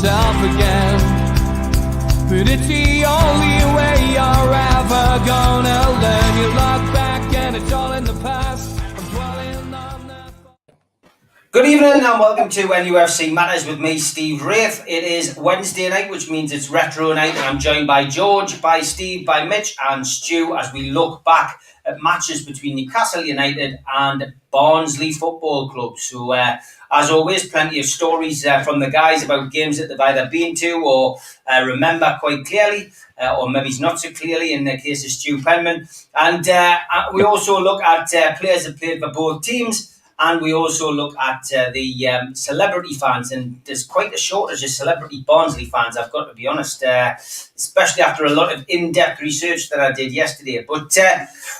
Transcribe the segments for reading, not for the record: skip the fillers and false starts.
myself again. But it's the only way you're ever gonna learn. You look back and it's all in the past. I'm dwelling on the... Good evening and welcome to NUFC Matters with me, Steve Wraith. It is Wednesday night, which means it's retro night, and I'm joined by George, by Steve, by Mitch and Stu as we look back at matches between Newcastle United and Barnsley Football Club. So, as always, plenty of stories from the guys about games that they've either been to or remember quite clearly, or maybe not so clearly in the case of Stu Penman. And we also look at players that played for both teams. And we also look at the celebrity fans, and there's quite a shortage of celebrity Barnsley fans, I've got to be honest, especially after a lot of in-depth research that I did yesterday. But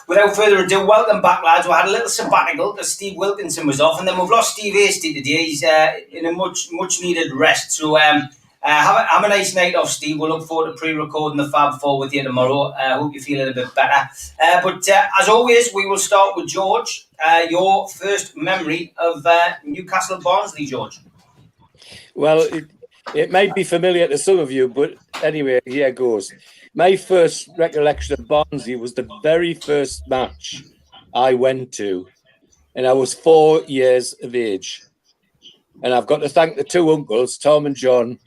without further ado, welcome back, lads. We had a little sabbatical because Steve Wilkinson was off, and then we've lost Steve Hasty today. He's in a much-needed rest. So have a nice night off, Steve. We'll look forward to pre-recording the Fab Four with you tomorrow. Hope you feel a bit better. But as always, we will start with George. Your first memory of Newcastle Barnsley, George? Well, it might be familiar to some of you, but anyway, here goes. My first recollection of Barnsley was the very first match I went to, and I was 4 years of age. And I've got to thank the two uncles, Tom and John,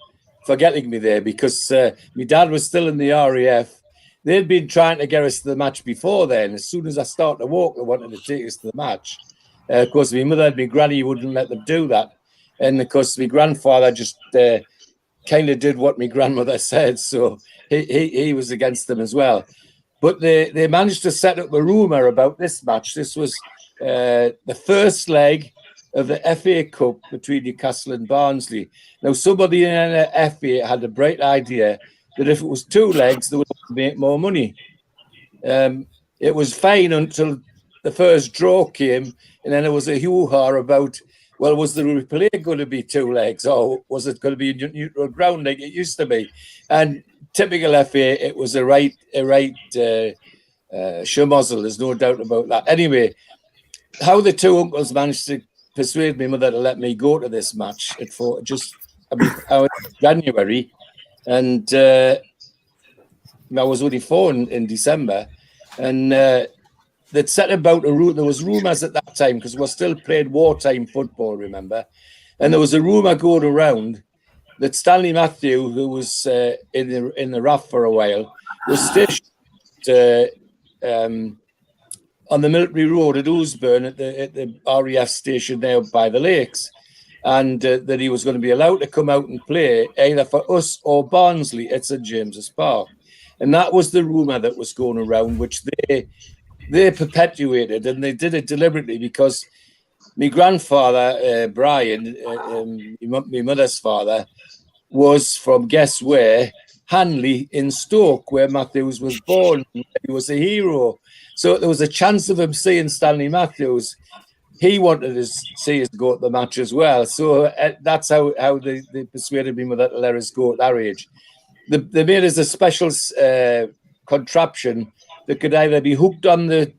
for getting me there, because my dad was still in the RAF. They'd been trying to get us to the match before then. As soon as I started to walk, they wanted to take us to the match. Of course, my mother and my granny wouldn't let them do that. And of course, my grandfather just kind of did what my grandmother said. So he was against them as well. But they managed to set up a rumour about this match. This was the first leg of the FA Cup between Newcastle and Barnsley. Now, somebody in the FA had a bright idea that if it was two legs, they would make more money. It was fine until the first draw came, and then there was a hoo-ha about, well, was the replay going to be two legs, or was it going to be neutral ground like it used to be? And typical FA, it was a right schmozzle, there's no doubt about that. Anyway, how the two uncles managed to persuade my mother to let me go to this match January, and I was only 4 in December, and they'd set about a route. There was rumours at that time, because we still played wartime football, remember, and there was a rumour going around that Stanley Matthew, who was in the RAF for a while, was stationed on the Military Road at Oosburn at the RAF station there by the lakes, and that he was going to be allowed to come out and play either for us or Barnsley at St James's Park. And that was the rumour that was going around, which they perpetuated, and they did it deliberately, because my grandfather, Brian, my mother's father, was from, guess where, Hanley in Stoke, where Matthews was born. He was a hero. So there was a chance of him seeing Stanley Matthews. He wanted to see us go to the match as well. So that's how they persuaded me with that to let us go at that age. They made us a special contraption that could either be hooked on the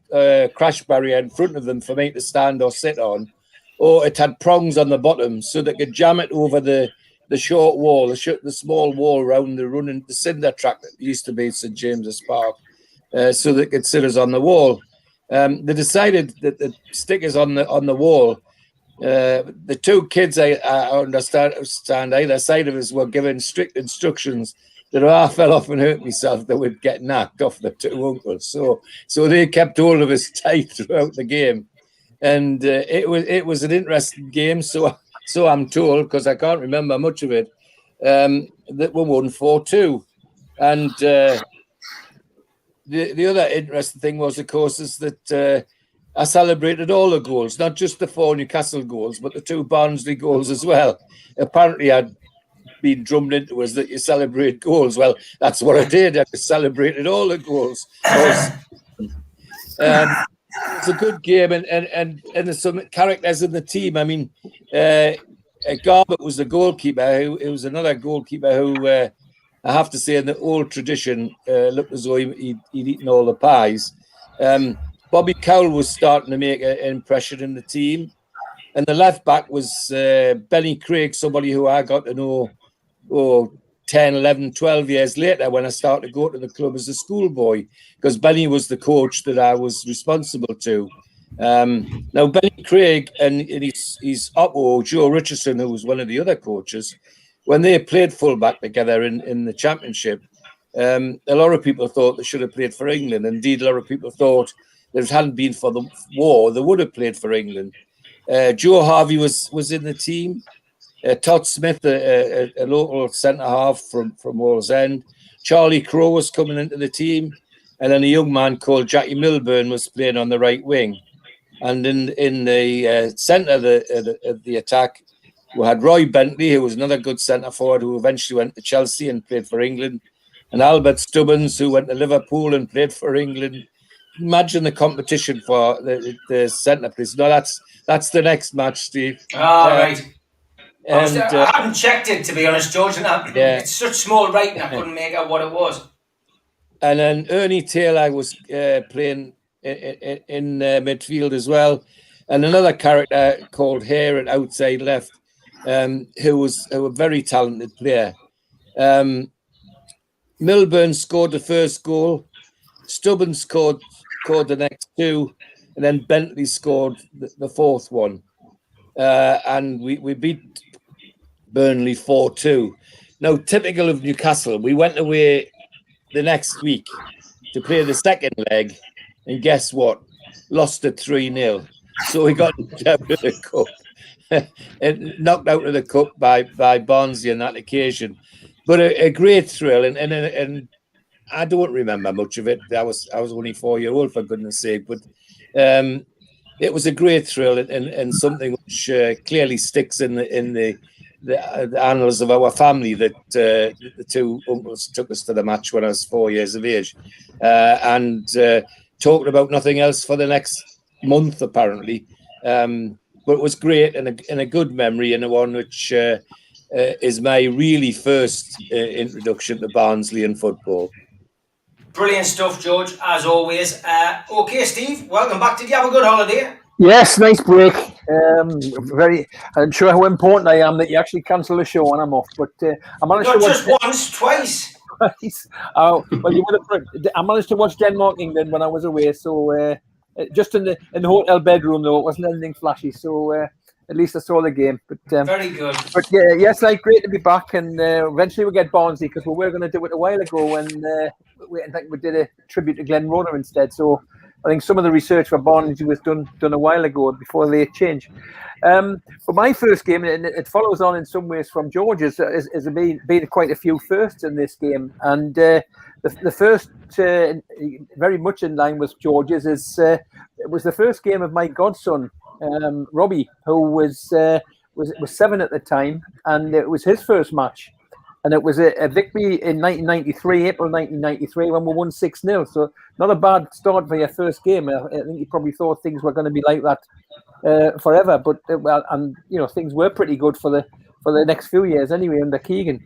crash barrier in front of them for me to stand or sit on, or it had prongs on the bottom so they could jam it over the short wall, the small wall around the cinder track that used to be at St James's Park, so they could sit us on the wall. They decided that the stickers on the wall, the two kids I understand either side of us were given strict instructions that if I fell off and hurt myself, they would get knocked off the two uncles. So they kept hold of us tight throughout the game, and it was an interesting game. So I'm told, because I can't remember much of it, that we won 4-2, and the other interesting thing was, of course, is that I celebrated all the goals, not just the 4 Newcastle goals, but the 2 Barnsley goals as well. Apparently, I'd been drummed into us that you celebrate goals. Well, that's what I did. I celebrated all the goals. It's a good game, and there's some characters in the team. I mean, Garbutt was the goalkeeper. It was another goalkeeper who, I have to say, in the old tradition, looked as though he'd eaten all the pies. Bobby Cowell was starting to make an impression in the team. And the left back was Benny Craig, somebody who I got to know 10, 11, 12 years later when I started to go to the club as a schoolboy, because Benny was the coach that I was responsible to. Now, Benny Craig and his oppo, Joe Richardson, who was one of the other coaches, when they played fullback together in the championship, a lot of people thought they should have played for England. Indeed, a lot of people thought that if it hadn't been for the war, they would have played for England. Joe Harvey was in the team. Todd Smith, a local centre-half from Wallsend. Charlie Crowe was coming into the team. And then a young man called Jackie Milburn was playing on the right wing. And in the centre of the attack, we had Roy Bentley, who was another good centre-forward, who eventually went to Chelsea and played for England. And Albert Stubbins, who went to Liverpool and played for England. Imagine the competition for the centre place. No, that's the next match, Steve. Right. And I haven't checked it, to be honest, George, and it's such small writing I couldn't make out what it was. And then Ernie Taylor was playing in midfield as well, and another character called Hare at outside left, who was a very talented player. Milburn scored the first goal, Stubbins scored the next two, and then Bentley scored the fourth one, and we beat Burnley 4-2. Now, typical of Newcastle, we went away the next week to play the second leg, and guess what? Lost it 3-0. So we got out of the cup, and knocked out of the cup by Barnsley on that occasion. But a great thrill, and I don't remember much of it. I was only 4 years old, for goodness sake, but it was a great thrill and something which clearly sticks in the annals of our family, that the two uncles took us to the match when I was 4 years of age, and talked about nothing else for the next month, apparently. But it was great and a good memory, and the one which is my really first introduction to Barnsley and football. Brilliant stuff, George, as always. Okay, Steve, welcome back. Did you have a good holiday? Yes, nice break. I'm sure how important I am that you actually cancel the show when I'm off. But I managed Not to just watch once, twice. twice. Well, you would have. I managed to watch Denmark England when I was away. So just in the hotel bedroom, though, it wasn't anything flashy. So at least I saw the game. But very good. But yeah, yes, great to be back. And eventually we'll get Barnsley, because we were going to do it a while ago when in fact we did a tribute to Glenn Roder instead. So I think some of the research for Barnsley was done a while ago before they changed. But my first game, and it follows on in some ways from George's, has been quite a few firsts in this game. And the first, very much in line with George's, it was the first game of my godson, Robbie, who was 7 at the time, and it was his first match. And it was a victory in 1993, April 1993, when we won 6-0. So not a bad start for your first game. I think you probably thought things were going to be like that forever, but things were pretty good for the next few years anyway under Keegan.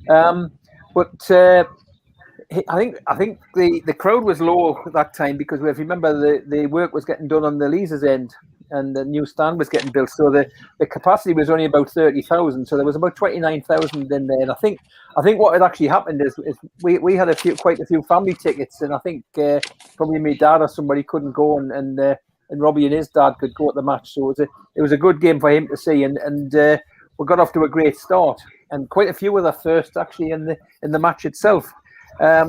But I think the crowd was low at that time, because if you remember, the work was getting done on the Leazes end, and the new stand was getting built, so the capacity was only about 30,000. So there was about 29,000 in there. And I think what had actually happened is we had quite a few family tickets, and I think probably my dad or somebody couldn't go, and Robbie and his dad could go at the match. So it was a good game for him to see, and we got off to a great start, and quite a few of the first actually in the match itself. If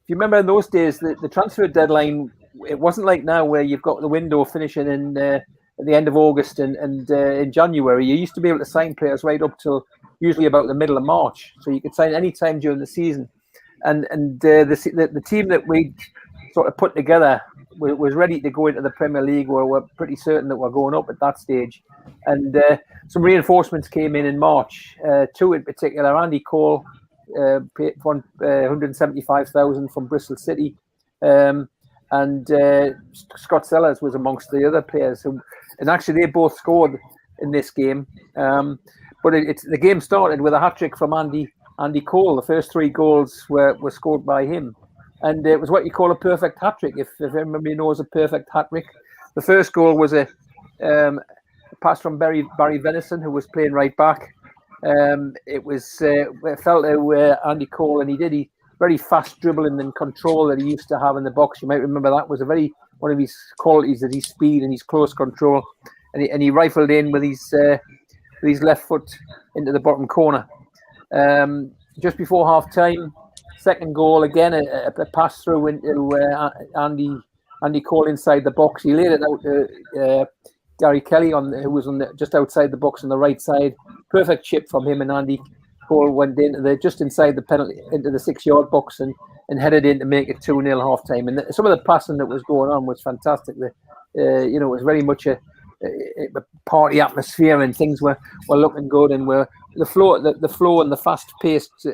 you remember, in those days, the transfer deadline, it wasn't like now where you've got the window finishing at the end of August and in January. You used to be able to sign players right up till usually about the middle of March, so you could sign any time during the season. And the team that we sort of put together was ready to go into the Premier League. We're pretty certain that we're going up at that stage. And some reinforcements came in March. Two in particular: Andy Cole, paid 175,000 from Bristol City. And Scott Sellers was amongst the other players, and actually they both scored in this game. But the game started with a hat-trick from Andy Cole. The first 3 goals were scored by him, and it was what you call a perfect hat-trick. If everybody knows a perfect hat-trick, the first goal was a pass from Barry Venison, who was playing right back, It felt Andy Cole, and he very fast dribbling and control that he used to have in the box. You might remember that was one of his qualities, that his speed and his close control, and he rifled in with his left foot into the bottom corner. Just before half time, second goal again, a pass through into Andy Cole inside the box. He laid it out to Gary Kelly who was just outside the box on the right side. Perfect chip from him, and Andy Cole went just inside the penalty into the 6-yard box and headed in to make it 2-0 half time. And some of the passing that was going on was fantastic. It was very much a party atmosphere, and things were looking good, and the flow and the fast paced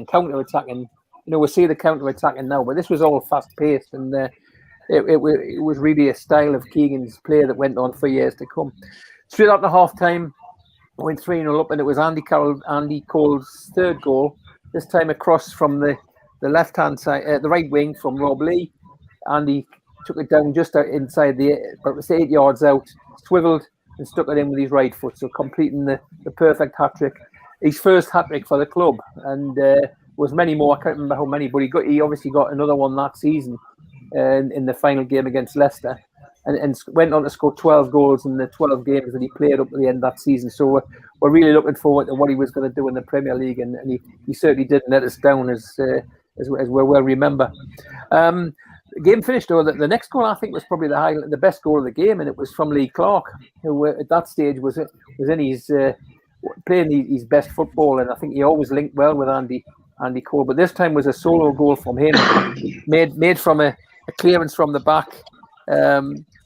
counter attacking. We see the counter attacking now, but this was all fast paced, and it was really a style of Keegan's play that went on for years to come. Straight after half time, went 3-0 up, and it was Andy Cole's third goal. This time across from the left hand side, the right wing from Rob Lee. Andy took it down just out inside but it was 8 yards out, swiveled and stuck it in with his right foot, so completing the perfect hat trick. His first hat trick for the club, and was many more. I can't remember how many, but he obviously got another one that season in the final game against Leicester, and went on to score 12 goals in the 12 games that he played up to the end of that season. So we're really looking forward to what he was going to do in the Premier League, and he certainly didn't let us down, as we well remember. The game finished, though. The next goal, I think, was probably the best goal of the game, and it was from Lee Clark, who at that stage was in his playing his best football, and I think he always linked well with Andy Cole. But this time was a solo goal from him, made from a clearance from the back,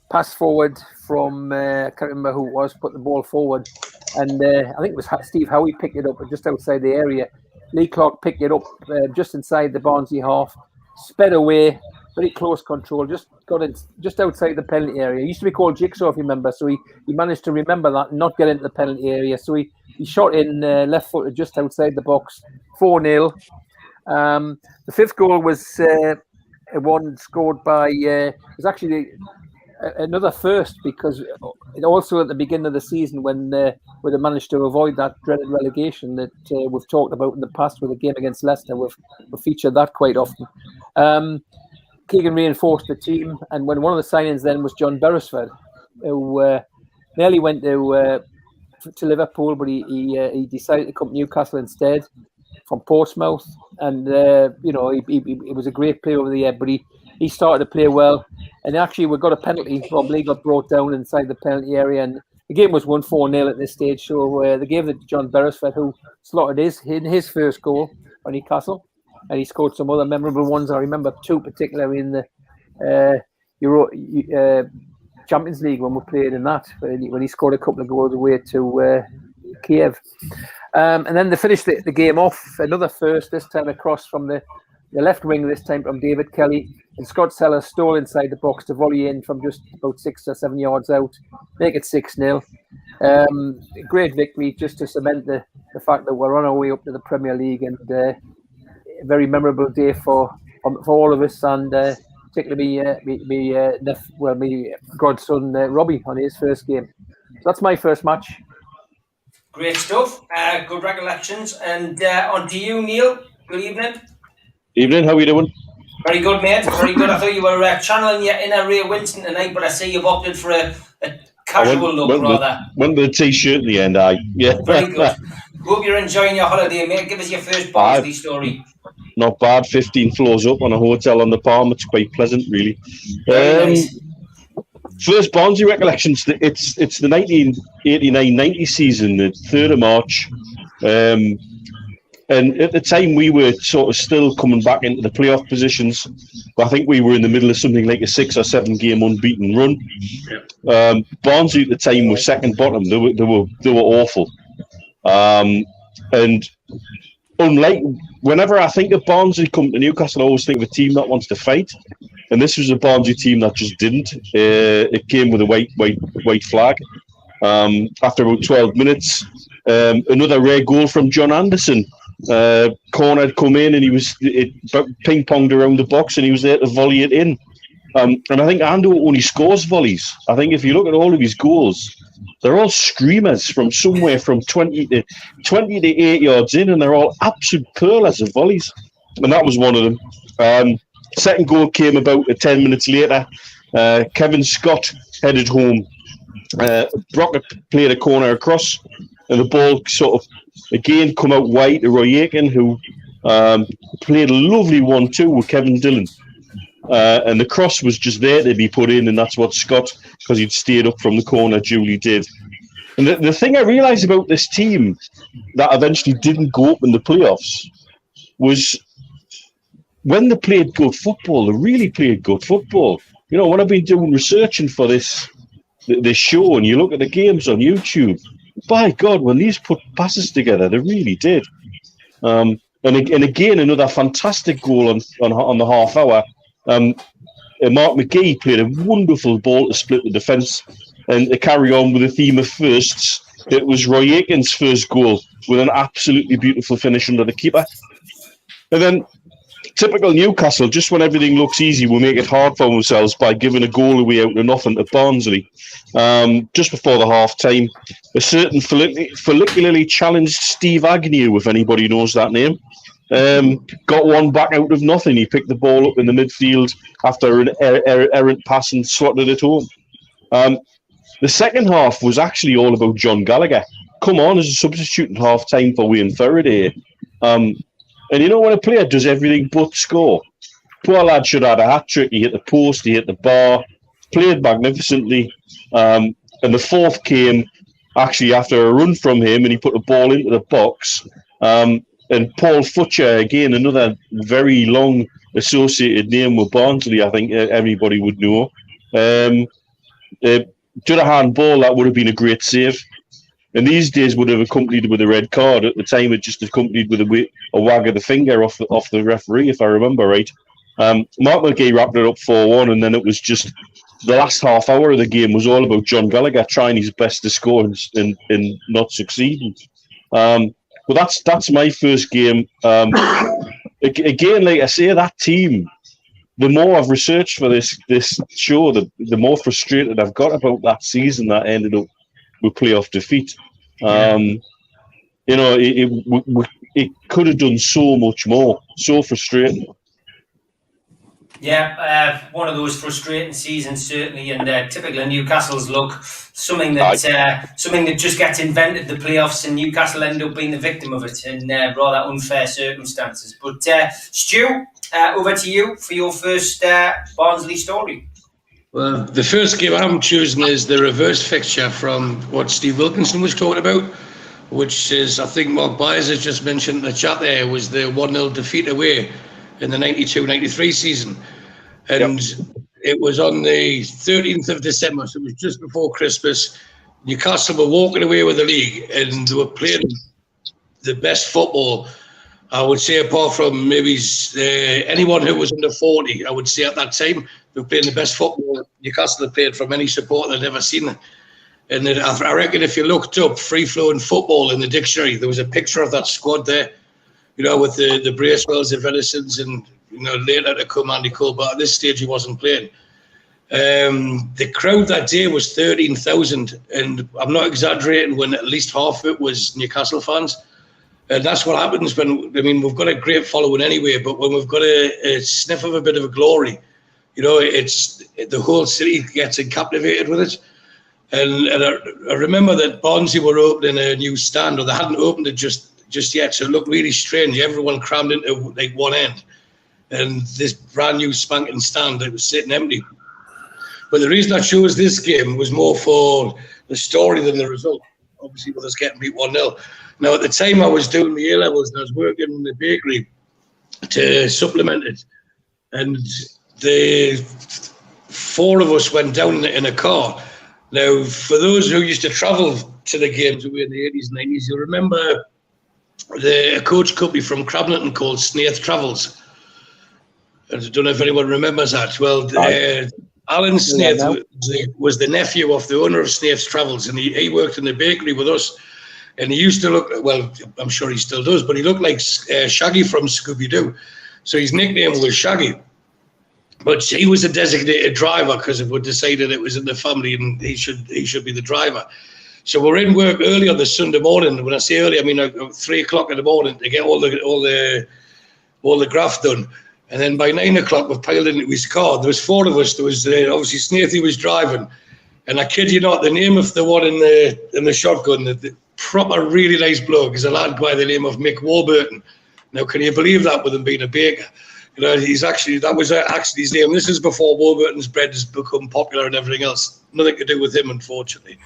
pass forward from I can't remember who it was, put the ball forward, and I think it was Steve Howie picked it up just outside the area. Lee Clark picked it up just inside the Barnsley half, sped away, very close control, just got it just outside the penalty area. It used to be called Jigsaw, if you remember, so he managed to remember that and not get into the penalty area. So he shot in left footed just outside the box, 4-0. The fifth goal was one scored by, it was actually another first, because it also at the beginning of the season when they managed to avoid that dreaded relegation that we've talked about in the past with the game against Leicester. We've featured that quite often. Keegan reinforced the team, and when one of the signings then was John Beresford, who nearly went to Liverpool, but he decided to come to Newcastle instead from Portsmouth, and he was a great player over the year, but he started to play well, and actually we got a penalty. Rob Lee got brought down inside the penalty area, and the game was won 4-0 at this stage. So they gave it to John Beresford, who slotted his first goal on Newcastle. And he scored some other memorable ones. I remember two particularly in the Champions League when we played in that, when he scored a couple of goals away to Kiev. And then they finished the game off, another first, this time across from the left wing, this time from David Kelly. And Scott Sellers stole inside the box to volley in from just about 6 or 7 yards out, make it 6-0. Great victory, just to cement the fact that we're on our way up to the Premier League, and a very memorable day for all of us, and particularly me godson Robbie on his first game. So that's my first match. Great stuff. Good recollections. And on to you, Neil. Good evening. Evening. How are you doing? Very good, mate. Very good. I thought you were channeling your inner Ray Winston tonight, but I see you've opted for a casual look rather. Went with a t-shirt in the end, yeah. Very good. Hope you're enjoying your holiday, mate. Give us your first Barnsley story. Not bad. 15 floors up on a hotel on the Palm. It's quite pleasant, really. Nice. First Barnsley recollections. It's the 1989-90 season, the 3rd of March. And at the time, we were sort of still coming back into the playoff positions. But I think we were in the middle of something like a 6 or 7 game unbeaten run. Barnsley at the time were second bottom. They were awful. And unlike, whenever I think of Barnsley come to Newcastle, I always think of a team that wants to fight. And this was a Barnsley team that just didn't. It came with a white flag. After about 12 minutes, another rare goal from John Anderson. Corner had come in, and it ping-ponged around the box, and he was there to volley it in. And I think Ando only scores volleys. I think if you look at all of his goals, they're all screamers from somewhere from 20 to 8 yards in, and they're all absolute pearlers of volleys. And that was one of them. Second goal came about 10 minutes later. Kevin Scott headed home. Brockett played a corner across, and the ball sort of again come out wide to Roy Aiken, who played a lovely 1-2 with Kevin Dillon. And the cross was just there to be put in, and that's what Scott, because he'd stayed up from the corner, Julie did. And the thing I realised about this team that eventually didn't go up in the playoffs was when they played good football, they really played good football. You know, when I've been doing researching for this show, and you look at the games on YouTube, by God, when these put passes together, they really did. And again, another fantastic goal on the half hour. Mark McGee played a wonderful ball to split the defence, and to carry on with the theme of firsts, it was Roy Aiken's first goal with an absolutely beautiful finish under the keeper. And then, typical Newcastle, just when everything looks easy, we'll make it hard for themselves by giving a goal away out of nothing to Barnsley. Just before the half-time, a certain follicularly challenged Steve Agnew, if anybody knows that name, got one back out of nothing. He picked the ball up in the midfield after an errant pass and slotted it home. The second half was actually all about John Gallagher. Come on as a substitute at half-time for Wayne Faraday. And you know, when a player does everything but score, poor lad should have had a hat-trick. He hit the post, he hit the bar, played magnificently. And the fourth came actually after a run from him, and he put the ball into the box. And Paul Futcher, again, another very long associated name with Barnsley, I think everybody would know. Did a handball, that would have been a great save. And these days would have accompanied with a red card. At the time, it just accompanied with a wag of the finger off the referee, if I remember right. Mark McGee wrapped it up 4-1, and then it was just the last half hour of the game was all about John Gallagher trying his best to score and not succeeding. Well, that's my first game. Again, like I say, that team, the more I've researched for this show, the more frustrated I've got about that season that ended up with playoff defeat. You know, it could have done so much more. So frustrating. Yeah, one of those frustrating seasons, certainly, and typical of Newcastle's luck. Something that just gets invented, the playoffs, and Newcastle end up being the victim of it in rather unfair circumstances. But Stu, over to you for your first Barnsley story. Well, the first game I'm choosing is the reverse fixture from what Steve Wilkinson was talking about, which is, I think Mark Byers has just mentioned in the chat there, was the 1-0 defeat away in the 92-93 season. And it was on the 13th of December, so it was just before Christmas. Newcastle were walking away with the league, and they were playing the best football, I would say, apart from maybe anyone who was under 40, I would say at that time, they were playing the best football Newcastle had played from any support they'd ever seen. And I reckon if you looked up free-flowing football in the dictionary, there was a picture of that squad there, you know, with the Bracewells, the Venisons, and, you know, later to come Andy Cole, but at this stage he wasn't playing. The crowd that day was 13,000, and I'm not exaggerating when at least half of it was Newcastle fans. And that's what happens when, I mean, we've got a great following anyway, but when we've got a sniff of a bit of a glory, you know, it's the whole city gets captivated with it. And I remember that Barnsley were opening a new stand, or they hadn't opened it just yet, so it looked really strange. Everyone crammed into like one end, and this brand new spanking stand that was sitting empty. But the reason I chose this game was more for the story than the result. Obviously, with us getting beat 1-0. Now, at the time, I was doing my A-levels and I was working in the bakery to supplement it. And the four of us went down in a car. Now, for those who used to travel to the games away in the 80s and 90s, you'll remember a coach company from Crabnetton called Snaith Travels. I don't know if anyone remembers that. Well, Alan Snaith was the nephew of the owner of Snaith's Travels, and he worked in the bakery with us. And he used to look, well, I'm sure he still does, but he looked like Shaggy from Scooby-Doo. So his nickname was Shaggy. But he was a designated driver because it was decided it was in the family and he should be the driver. So we're in work early on the Sunday morning. When I say early, I mean 3 o'clock in the morning to get all the graft done. And then by 9 o'clock, we've piled into his car. There was 4 of us. There was obviously Snathy was driving, and I kid you not, the name of the one in the shotgun, the proper really nice bloke, is a lad by the name of Mick Warburton. Now, can you believe that, with him being a baker? You know, that was actually his name. This is before Warburton's bread has become popular and everything else. Nothing to do with him, unfortunately.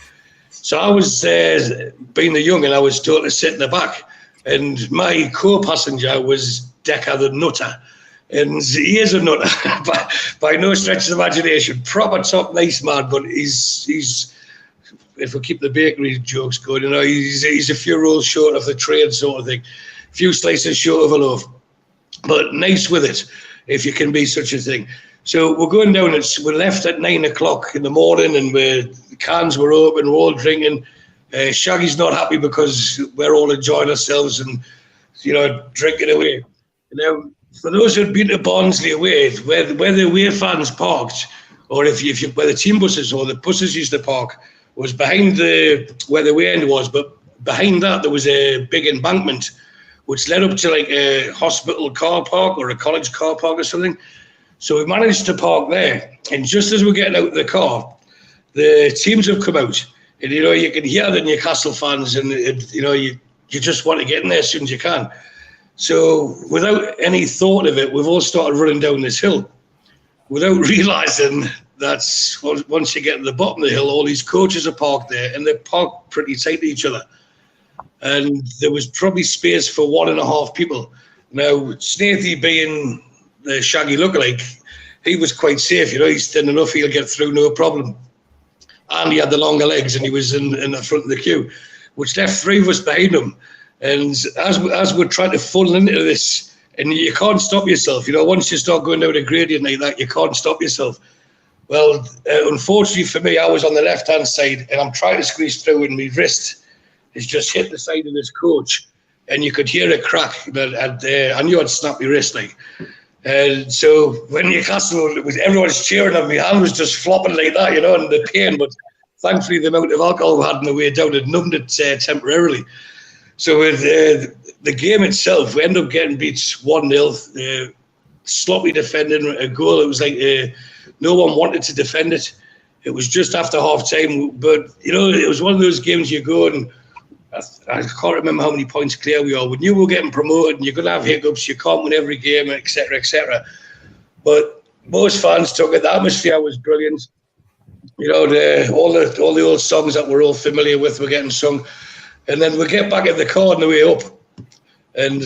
So I was being the young, and I was told to sit in the back, and my co-passenger was Decker the Nutter. And he is a nutter, by no stretch of the imagination. Proper top nice man, but he's if we keep the bakery jokes going, you know, he's a few rolls short of the trade sort of thing, a few slices short of a loaf, but nice with it, if you can be such a thing. So we're going down. We're left at 9 o'clock in the morning, and the cans were open. We're all drinking. Shaggy's not happy because we're all enjoying ourselves and, you know, drinking away. Now, for those who'd been to Barnsley away, where the away fans parked, or where the team buses or the buses used to park, was behind where the away end was. But behind that, there was a big embankment, which led up to like a hospital car park or a college car park or something. So we managed to park there. And just as we're getting out of the car, the teams have come out. And, you know, you can hear the Newcastle fans, and, you know, you just want to get in there as soon as you can. So without any thought of it, we've all started running down this hill without realising that once you get to the bottom of the hill, all these coaches are parked there, and they're parked pretty tight to each other. And there was probably space for 1.5 people. Now, Snathy being the Shaggy lookalike, he was quite safe. You know, he's thin enough, he'll get through, no problem. And he had the longer legs, and he was in the front of the queue, which left 3 of us behind him. And as we're trying to funnel into this, and you can't stop yourself, you know, once you start going down a gradient like that, you can't stop yourself. Well, unfortunately for me, I was on the left-hand side, and I'm trying to squeeze through, and my wrist has just hit the side of this coach, and you could hear a crack. I knew I'd snap my wrist, like. And so when Newcastle, everyone's cheering, and my hand was just flopping like that, you know, and the pain, but thankfully the amount of alcohol we had on the way down had numbed it temporarily. So with the game itself, we ended up getting beat 1-0, sloppy defending, a goal. It was like no one wanted to defend it. It was just after half-time. But, you know, it was one of those games you go and I can't remember how many points clear we are. We knew we were getting promoted and you're going to have hiccups. You can't win every game, etc., etc. But most fans took it. The atmosphere was brilliant. You know, all the old songs that we're all familiar with were getting sung. And then we get back in the car on the way up, and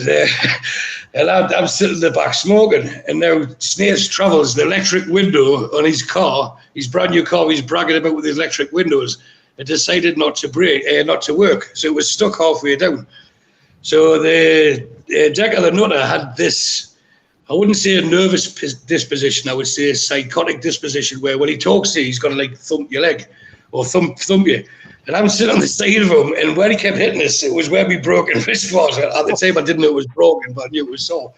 I'm sitting in the back smoking. And now Snaith travels the electric window on his car, his brand new car. He's bragging about with his electric windows. It decided not to work, so it was stuck halfway down. So the Decker the Nutter had this, I wouldn't say a nervous disposition, I would say a psychotic disposition, where when he talks to you, he's going to like thump your leg or thump you. And I'm sitting on the side of him, and where he kept hitting us, it was where my broken wrist was. At the time, I didn't know it was broken, but I knew it was sore.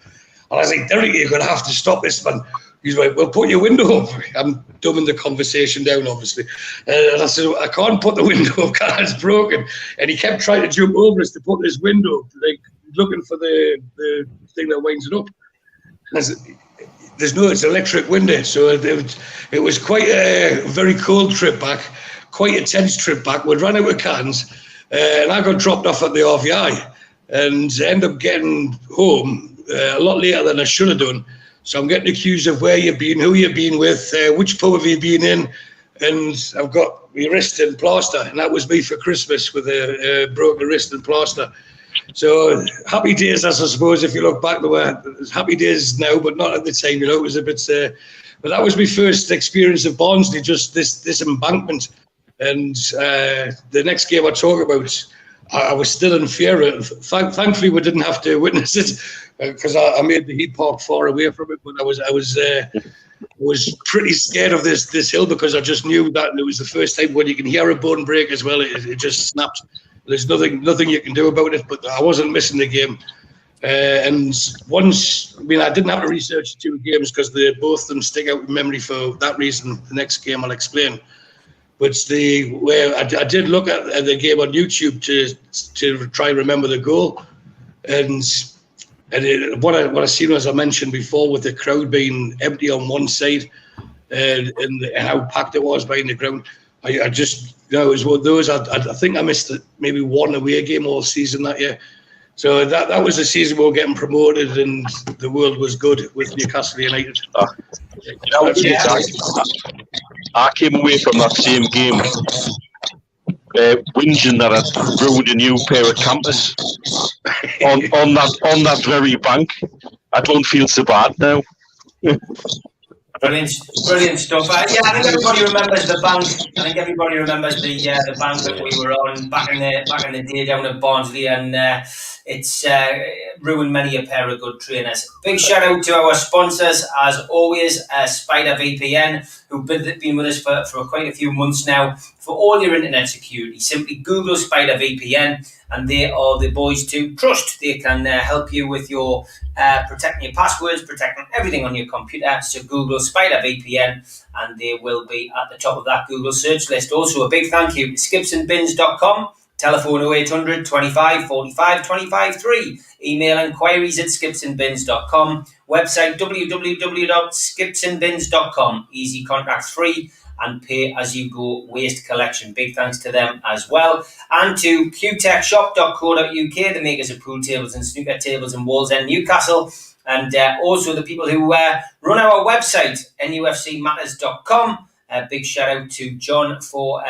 And I was like, Derek, you're going to have to stop this, man. He's like, well, put your window up. I'm dumbing the conversation down, obviously. And I said, I can't put the window up because it's broken. And he kept trying to jump over us to put this window up, like looking for the thing that winds it up. And I said, it's an electric window. So it was quite a very cold trip back. Quite a tense trip back. We'd run out of cans, and I got dropped off at the RVI and ended up getting home a lot later than I should have done. So I'm getting accused of where you've been, who you've been with, which pub have you been in, and I've got my wrist in plaster, and that was me for Christmas with a broken wrist and plaster. So happy days, I suppose, if you look back, there were happy days now, but not at the time, you know, it was a bit, but that was my first experience of Barnsley, just this embankment. And the next game I talk about, I was still in fear. Thankfully, we didn't have to witness it because I made the heat park far away from it. But I was pretty scared of this hill because I just knew that it was the first time when you can hear a bone break as well. It just snapped. There's nothing you can do about it. But I wasn't missing the game. And once, I mean, I didn't have to research 2 games because both of them stick out in memory for that reason. The next game I'll explain. But I did look at the game on YouTube to try and remember the goal, and what I seen, as I mentioned before, with the crowd being empty on one side, and how packed it was behind the ground. I just, it was one of those. I think I missed maybe one away game all season that year. So that was the season we were getting promoted, and the world was good with Newcastle United. I came away from that same game whinging that I'd ruined a new pair of campers on that very bank. I don't feel so bad now. Brilliant stuff. I think everybody remembers the bank. I think everybody remembers the bank that we were on back in the day down at Barnsley, and it's ruined many a pair of good trainers. Big shout out to our sponsors, as always, Spider VPN, who've been with us for quite a few months now. For all your internet security, simply Google Spider VPN, and they are the boys to trust. They can help you with your protecting your passwords, protecting everything on your computer. So Google Spider VPN, and they will be at the top of that Google search list. Also, a big thank you to skipsandbins.com. Telephone 0800 25 45 25 3. Email inquiries at skipsandbins.com. Website www.skipsandbins.com. Easy contract free and pay as you go waste collection. Big thanks to them as well. And to qtechshop.co.uk, the makers of pool tables and snooker tables in Wallsend, Newcastle. And also the people who run our website, NUFCmatters.com. Big shout out to John for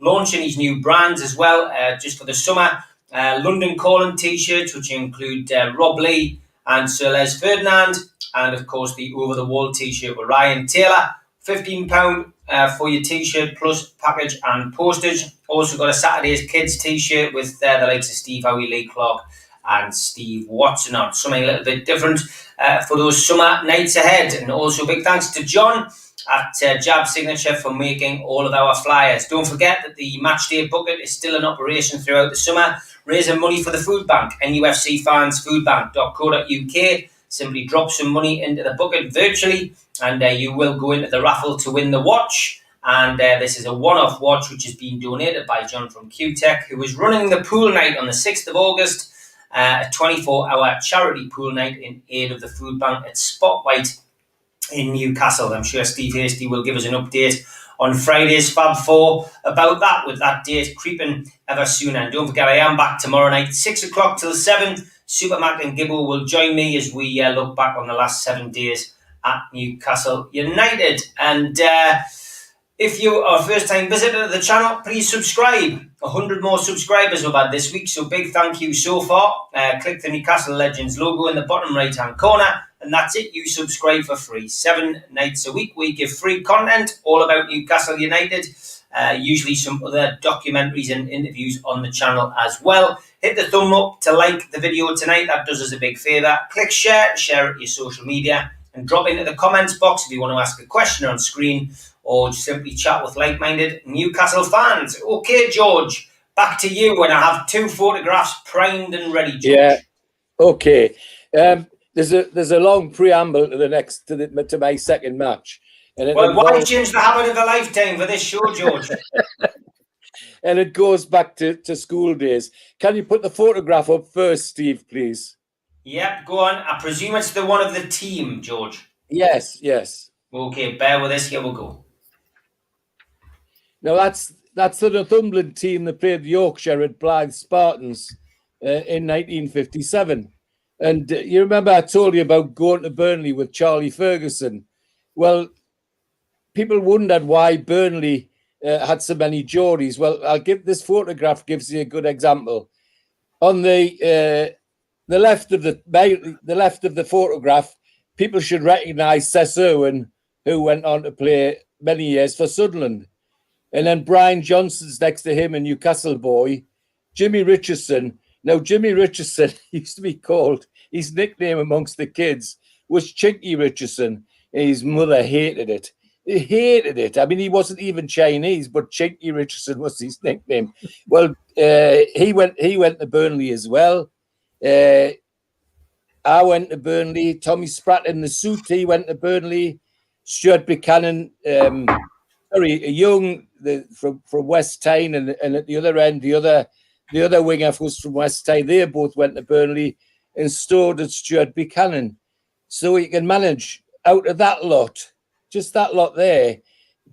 launching his new brands as well, just for the summer. London Calling t-shirts, which include Rob Lee and Sir Les Ferdinand. And of course the Over the Wall t-shirt with Ryan Taylor. £15 for your t-shirt plus package and postage. Also got a Saturday's Kids t-shirt with the likes of Steve Howie, Lee Clark and Steve Watson on. Something a little bit different for those summer nights ahead. And also big thanks to John at Jab Signature for making all of our flyers. Don't forget that the Matchday Bucket is still in operation throughout the summer, raising money for the food bank, nufcfansfoodbank.co.uk. Simply drop some money into the bucket virtually, and you will go into the raffle to win the watch. And this is a one-off watch which has been donated by John from QTech, who is running the pool night on the 6th of August, a 24-hour charity pool night in aid of the food bank at Spotlight in Newcastle. I'm sure Steve Hasty will give us an update on Friday's Fab 4 about that, with that date creeping ever sooner. And don't forget, I am back tomorrow night, 6 o'clock till 7. Super Mac and Gibbo will join me as we look back on the last 7 days at Newcastle United. And if you are a first-time visitor to the channel, please subscribe. 100 more subscribers we've had this week, so big thank you so far. Click the Newcastle Legends logo in the bottom right-hand corner, and that's it. You subscribe for free. 7 nights a week, we give free content all about Newcastle United. Usually some other documentaries and interviews on the channel as well. Hit the thumb up to like the video tonight. That does us a big favour. Click share it to your social media, and drop into the comments box if you want to ask a question on screen or just simply chat with like-minded Newcastle fans. Okay, George, back to you when I have 2 photographs primed and ready, George. Yeah, okay. There's a long preamble to my second match. And why change the habit of a lifetime for this show, George? And it goes back to school days. Can you put the photograph up first, Steve, please? Yep, go on. I presume it's the one of the team, George. Yes. Okay, bear with us. Here we go. Now, that's the Northumberland team that played Yorkshire at Blythe Spartans in 1957. And you remember I told you about going to Burnley with Charlie Ferguson. Well, people wondered why Burnley had so many Geordies. Well, this photograph gives you a good example. On the left of the photograph, people should recognise Sess Irwin, who went on to play many years for Sunderland. And then Brian Johnson's next to him, a Newcastle boy. Jimmy Richardson. Now, Jimmy Richardson used to be called, his nickname amongst the kids was Chinky Richardson. And his mother hated it. He hated it. I mean, he wasn't even Chinese, but Chinky Richardson was his nickname. Well, he went to Burnley as well. I went to Burnley. Tommy Spratt in the suit, he went to Burnley. Stuart Buchanan sorry, a young from West Tyne, and at the other end, the other winger was from West Tyne. They both went to Burnley and stored at Stuart Buchanan. So you can manage out of that lot, just that lot there.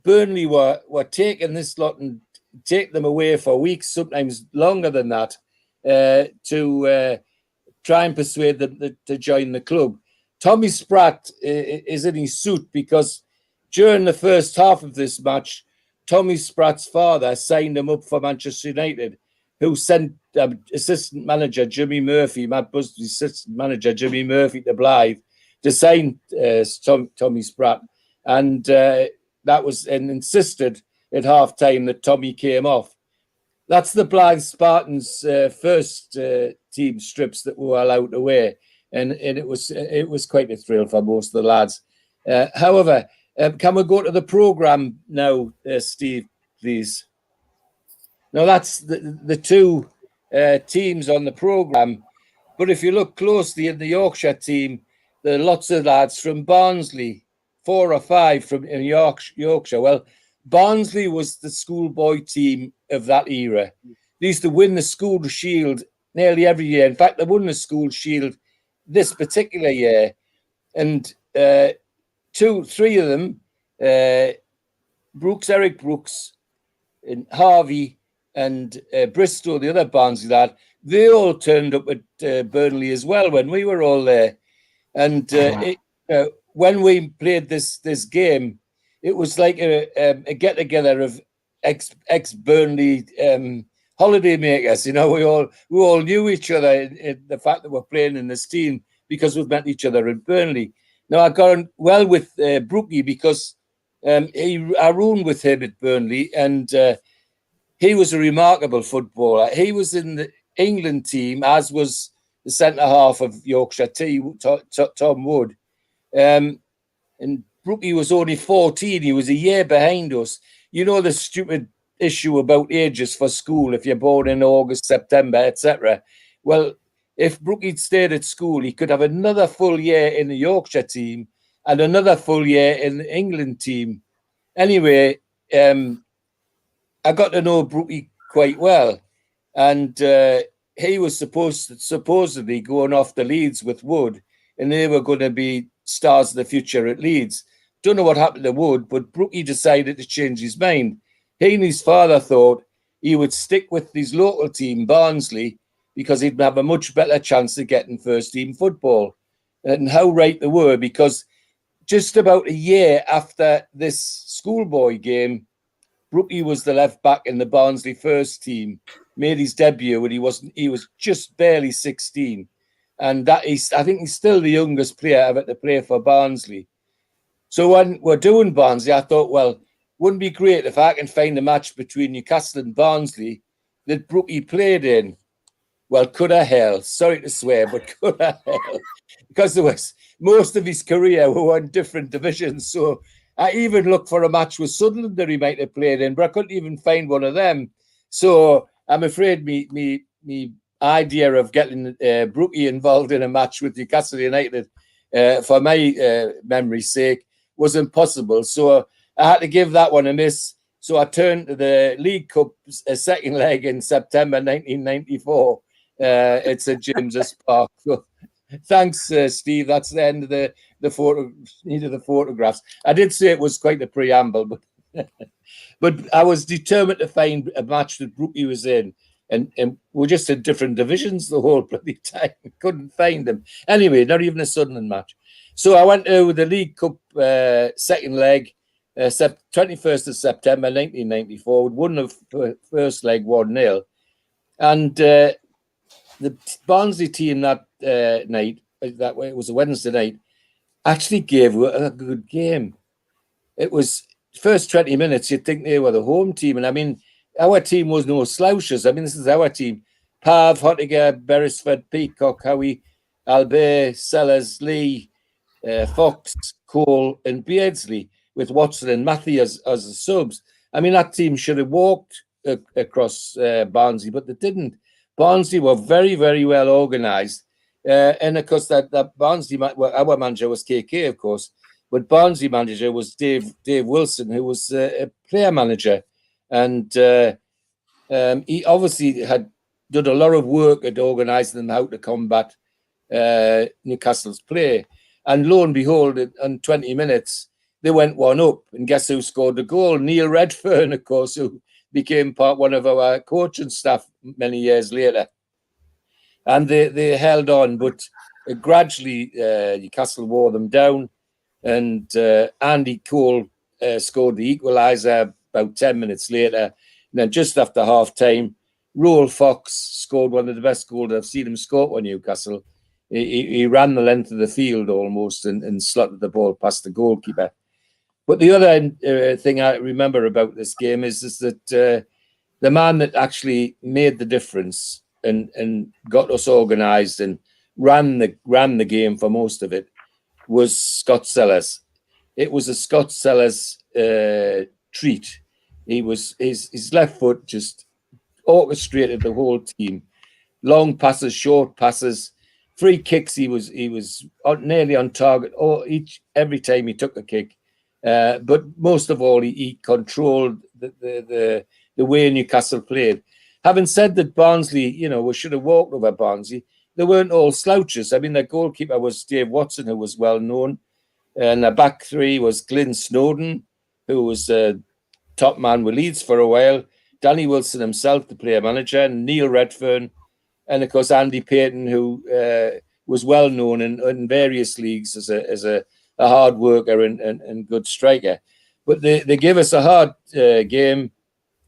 Burnley were taking this lot and take them away for weeks, sometimes longer than that, to try and persuade them to join the club. Tommy Spratt is in his suit because during the first half of this match, Tommy Spratt's father signed him up for Manchester United, who sent assistant manager Jimmy Murphy, Matt Busby's assistant manager Jimmy Murphy, to Blythe to sign Tommy Spratt. And that was insisted at half time that Tommy came off. That's the Blythe Spartans' first team strips that were allowed away, and it was quite a thrill for most of the lads. However, can we go to the programme now, Steve, please? Now that's the two teams on the programme, but if you look closely in the Yorkshire team, there are lots of lads from Barnsley, 4 or 5 from Yorkshire. Well, Barnsley was the schoolboy team of that era. They used to win the school shield nearly every year. In fact, they won the school shield this particular year. And 3 of them, Eric Brooks, and Harvey, and Bristow, the other Barnsley lad, they all turned up at Burnley as well when we were all there. And when we played this game, it was like a get-together of ex-Burnley holiday makers. You know, we all knew each other in the fact that we're playing in this team because we've met each other in Burnley. Now, I got on well with Brookie because I roomed with him at Burnley, and he was a remarkable footballer. He was in the England team, as was the centre-half of Yorkshire team, Tom Wood. And Brookie was only 14. He was a year behind us. You know the stupid issue about ages for school, if you're born in August, September, etc. Well, if Brookie stayed at school, he could have another full year in the Yorkshire team and another full year in the England team. Anyway, I got to know Brookie quite well. And he was supposedly going off to Leeds with Wood, and they were going to be stars of the future at Leeds. Don't know what happened to Wood, but Brookie decided to change his mind. He and his father thought he would stick with his local team, Barnsley, because he'd have a much better chance of getting first team football. And how right they were, because just about a year after this schoolboy game, Brookie was the left back in the Barnsley first team, made his debut when he was just barely 16. And I think he's still the youngest player ever to play for Barnsley. So when we're doing Barnsley, I thought, well, wouldn't it be great if I can find a match between Newcastle and Barnsley that Brookie played in? Well, could I hell? Sorry to swear, but could I hell? Because there was most of his career were in different divisions. So I even looked for a match with Sunderland that he might have played in, but I couldn't even find one of them. So I'm afraid me idea of getting Brookie involved in a match with Newcastle United, for my memory's sake, was impossible. So I had to give that one a miss. So I turned to the League Cup second leg in September 1994. It's at James's Park. So, thanks, Steve. That's the end of the photographs. I did say it was quite a preamble, but I was determined to find a match that Brookie was in. And we're just in different divisions the whole bloody time. Couldn't find them. Anyway, not even a Sunderland match. So I went to the League Cup second leg, 21st of September 1994. We won the first leg 1-0. And the Barnsley team that night, that way it was a Wednesday night, actually gave a good game. It was first 20 minutes, you'd think they were the home team. And I mean, our team was no slouchers. I mean, this is our team. Pav, Hottiger, Beresford, Peacock, Howie, Albert, Sellers, Lee, Fox, Cole and Beardsley, with Watson and Matthews as the subs. I mean, that team should have walked across Barnsley, but they didn't. Barnsley were very, very well organised. And of course, that Barnsley, our manager was KK, of course. But Barnsley manager was Dave Wilson, who was a player manager, and he obviously had done a lot of work at organising them how to combat Newcastle's play. And lo and behold, in 20 minutes, they went 1-up. And guess who scored the goal? Neil Redfern, of course, who became one of our coaching staff many years later. And they held on, but gradually Newcastle wore them down. And Andy Cole scored the equaliser about 10 minutes later. And then just after half-time, Roel Fox scored one of the best goals I've seen him score for Newcastle. He ran the length of the field almost and slotted the ball past the goalkeeper. But the other thing I remember about this game is that the man that actually made the difference and got us organised and ran the game for most of it was Scott Sellers. It was a Scott Sellers treat. His left foot just orchestrated the whole team. Long passes, short passes, free kicks. He was nearly on target every time he took a kick. But most of all, he controlled the way Newcastle played. Having said that, Barnsley, we should have walked over Barnsley. They weren't all slouches. I mean, their goalkeeper was Dave Watson, who was well known, and the back three was Glyn Snowden, who was a top man with Leeds for a while. Danny Wilson himself, the player manager, and Neil Redfern, and of course Andy Payton, who was well known in various leagues as a hard worker and good striker. But they gave us a hard game,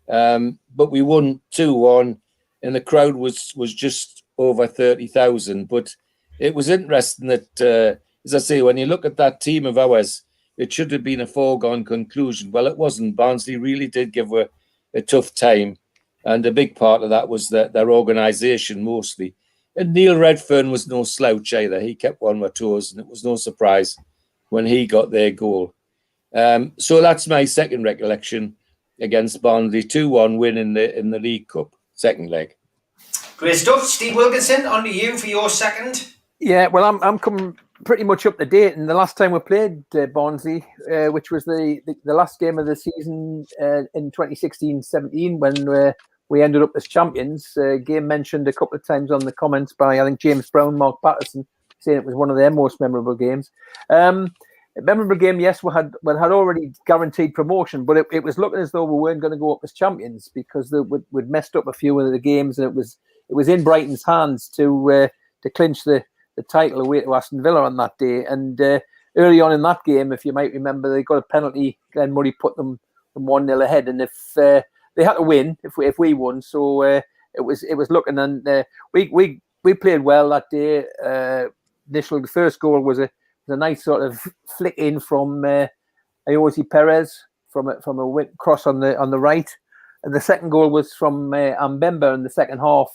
but we won 2-1, and the crowd was just over 30,000. But it was interesting that, as I say, when you look at that team of ours, it should have been a foregone conclusion. Well, it wasn't. Barnsley really did give a tough time, and a big part of that was their organisation mostly. And Neil Redfern was no slouch either. He kept on our toes, and it was no surprise when he got their goal. So that's my second recollection against Barnsley, 2-1 win in the League Cup, second leg. Great stuff. Steve Wilkinson, on to you for your second. Yeah, well, I'm coming pretty much up to date. And the last time we played Barnsley, which was the last game of the season in 2016-17, when we ended up as champions. Game mentioned a couple of times on the comments by, I think, James Brown, Mark Patterson, saying it was one of their most memorable games. A memorable game, yes, we had already guaranteed promotion, but it was looking as though we weren't going to go up as champions because we'd messed up a few of the games, and it was in Brighton's hands to clinch the title away to Aston Villa on that day. And early on in that game, if you might remember, they got a penalty. Glenn Murray put them 1-0 ahead, and if they had to win, if we won, so it was looking. And we played well that day. Initially, the first goal was a nice sort of flick in from Ayoze Perez from a cross on the right, and the second goal was from Mbemba in the second half.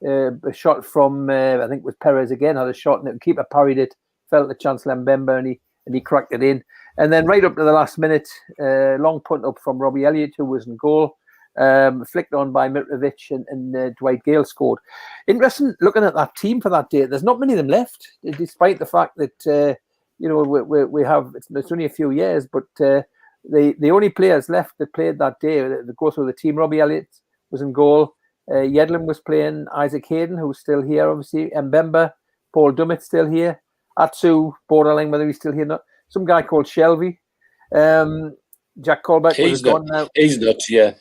A shot from I think it was Perez again, had a shot, and the keeper parried it, fell to Chancellor Mbemba, and he cracked it in. And then right up to the last minute, long punt up from Robbie Elliott, who was in goal, flicked on by Mitrovic, and Dwight Gale scored. Interesting looking at that team for that day. There's not many of them left, despite the fact that we have it's only a few years, but the only players left that played that day that go through the team. Robbie Elliott was in goal. Yedlin was playing. Isaac Hayden, who's still here, obviously. Mbemba, Paul Dummett still here. Atsu, borderline whether he's still here or not. Some guy called Shelby. Jack Colbeck was gone now. He's not, yeah.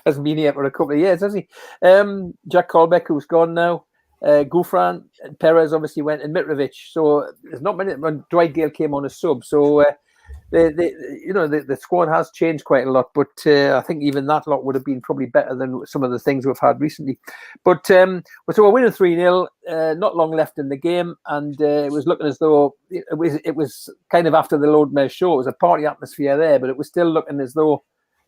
Hasn't been here for a couple of years, has he? Jack Colbeck, who's gone now. Gouffran and Perez obviously went, and Mitrovic. So there's not many. When Dwight Gale came on as sub, so the squad has changed quite a lot. But I think even that lot would have been probably better than some of the things we've had recently. But so we're winning 3-0. Not long left in the game, and it was looking as though it was kind of after the Lord Mayor's show. It was a party atmosphere there, but it was still looking as though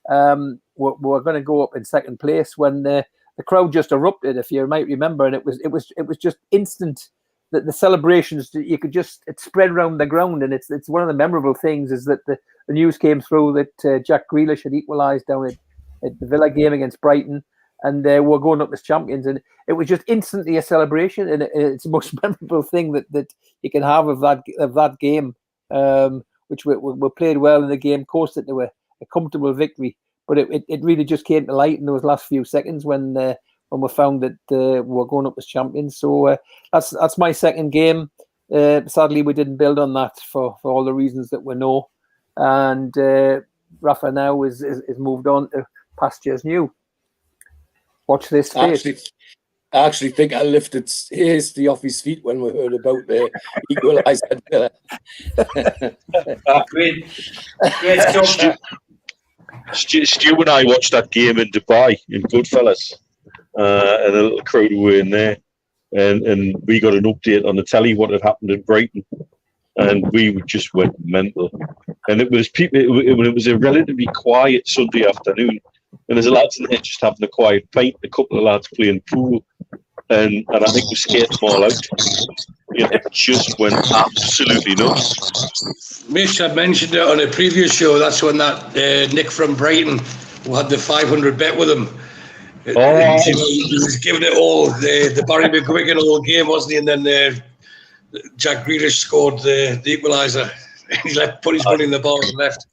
we're going to go up in second place when the crowd just erupted, if you might remember, and it was just instant. The celebrations, you could just, it spread around the ground, and it's one of the memorable things is that the news came through that Jack Grealish had equalised down at the Villa game against Brighton, and we're going up as champions, and it was just instantly a celebration, and it's the most memorable thing that you can have of that game which were played well in the game, coasted to a comfortable victory. But it really just came to light in those last few seconds when we found that we were going up as champions. So that's my second game. Sadly, we didn't build on that for all the reasons that we know. And Rafa now is moved on to pastures new. Watch this space. I actually think I lifted hasty off his feet when we heard about the equaliser. Great stuff. Stu and I watched that game in Dubai in Goodfellas, and a little crowd were in there, and we got an update on the telly what had happened in Brighton, and we just went mental. And it was it was a relatively quiet Sunday afternoon, and there's a lads in there just having a quiet pint, a couple of lads playing pool, and I think we scared them all out. It just went absolutely nuts. Mish, I mentioned it on a previous show. That's when that Nick from Brighton, who had the 500 bet with him, he was giving it all, the Barry McGuigan all game, wasn't he? And then Jack Grealish scored the equaliser. He put his money in the bar and left.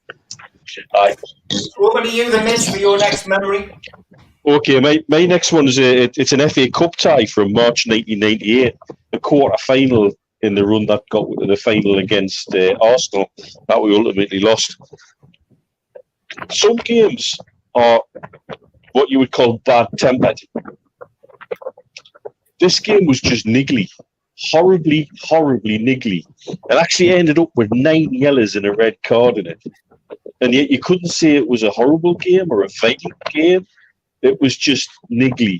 Over to you, the Mitch, for your next memory. Okay, my next one is it's an FA Cup tie from March 1998, a quarter-final in the run that got to the final against Arsenal that we ultimately lost. Some games are what you would call bad-tempered. This game was just niggly, horribly niggly. It actually ended up with 9 yellows and a red card in it. And yet you couldn't say it was a horrible game or a violent game. It was just niggly.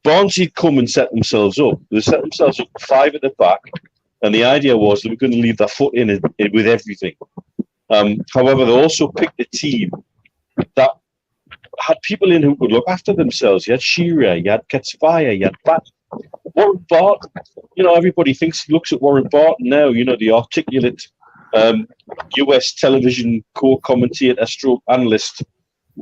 Barnsley had come and set themselves up. They set themselves up 5 at the back, and the idea was they were going to leave their foot in with everything. However, they also picked a team that had people in who could look after themselves. You had Shearer, you had Ketspire, you had Warren Barton. Everybody looks at Warren Barton now, the articulate US television co-commentator, stroke analyst,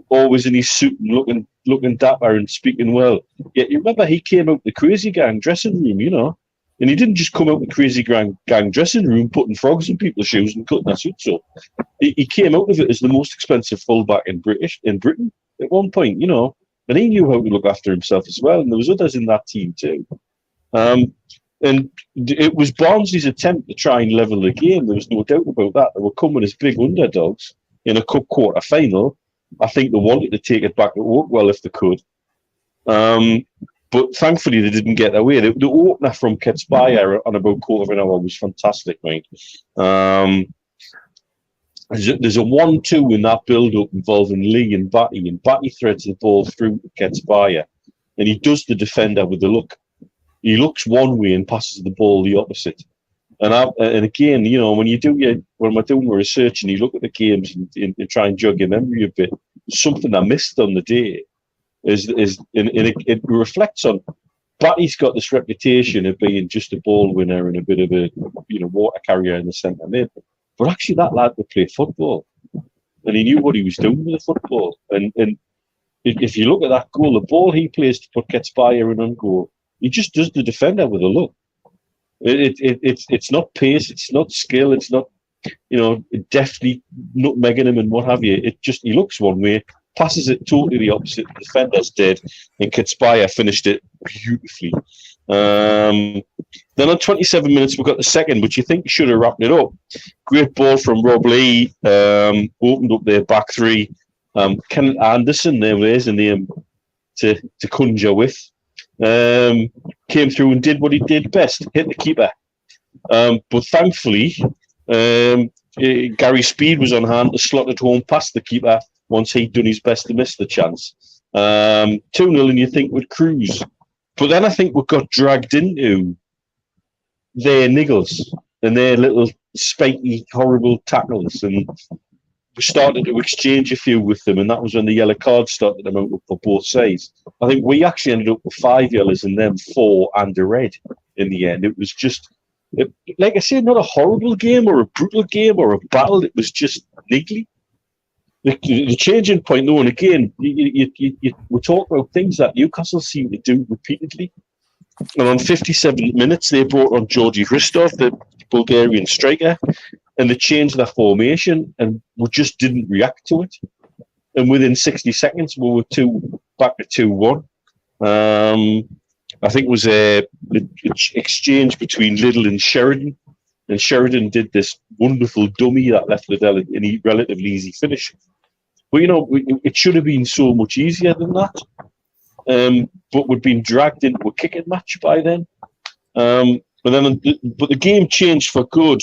always in his suit and looking dapper and speaking well. Yet you remember he came out the Crazy Gang dressing room, and he didn't just come out the Crazy Gang dressing room putting frogs in people's shoes and cutting their suits up. He came out of it as the most expensive fullback in Britain at one point, and he knew how to look after himself as well. And there was others in that team too. And it was Barnsley's attempt to try and level the game. There was no doubt about that. They were coming as big underdogs in a cup quarter final. I think they wanted to take it back to Oakwell if they could. But thankfully they didn't get away. The opener from Ketspire on about quarter of an hour was fantastic, mate. There's a 1-2 in that build-up involving Lee and Batty threads the ball through to Ketspire, and he does the defender with the look. He looks one way and passes the ball the opposite. And again, when we're doing research and you look at the games and try and jog your memory a bit, something I missed on the day it reflects on Batty's got this reputation of being just a ball winner and a bit of a water carrier in the centre mid. But actually that lad would play football. And he knew what he was doing with the football. And if you look at that goal, the ball he plays to put Ketspire in on goal, he just does the defender with a look. It's not pace, it's not skill, it's not deftly nutmegging him and what have you. He looks one way, passes it totally the opposite. The defender's dead, and Ketspire finished it beautifully. Then on 27 minutes we got the second, which you think should have wrapped it up. Great ball from Rob Lee, opened up their back three. Kenneth Anderson, there's a name to conjure with. Came through and did what he did best, hit the keeper. But thankfully, Gary Speed was on hand to slot it home past the keeper once he'd done his best to miss the chance. 2-0, and you think we'd cruise. But then I think we got dragged into their niggles and their little spiky, horrible tackles, and we started to exchange a few with them, and that was when the yellow cards started to mount up for both sides. I think we actually ended up with 5 yellows and then 4 and a red in the end. It was just, like I said, not a horrible game or a brutal game or a battle. It was just niggly. The changing point, though, and again, we talk about things that Newcastle seem to do repeatedly. And on 57 minutes, they brought on Georgi Hristov, the Bulgarian striker, and they changed their formation, and we just didn't react to it. And within 60 seconds, we were back to 2-1. I think it was an exchange between Little and Sheridan did this wonderful dummy that left Liddell a relatively easy finish. But, it should have been so much easier than that. But we'd been dragged into a kicking match by then. But the game changed for good.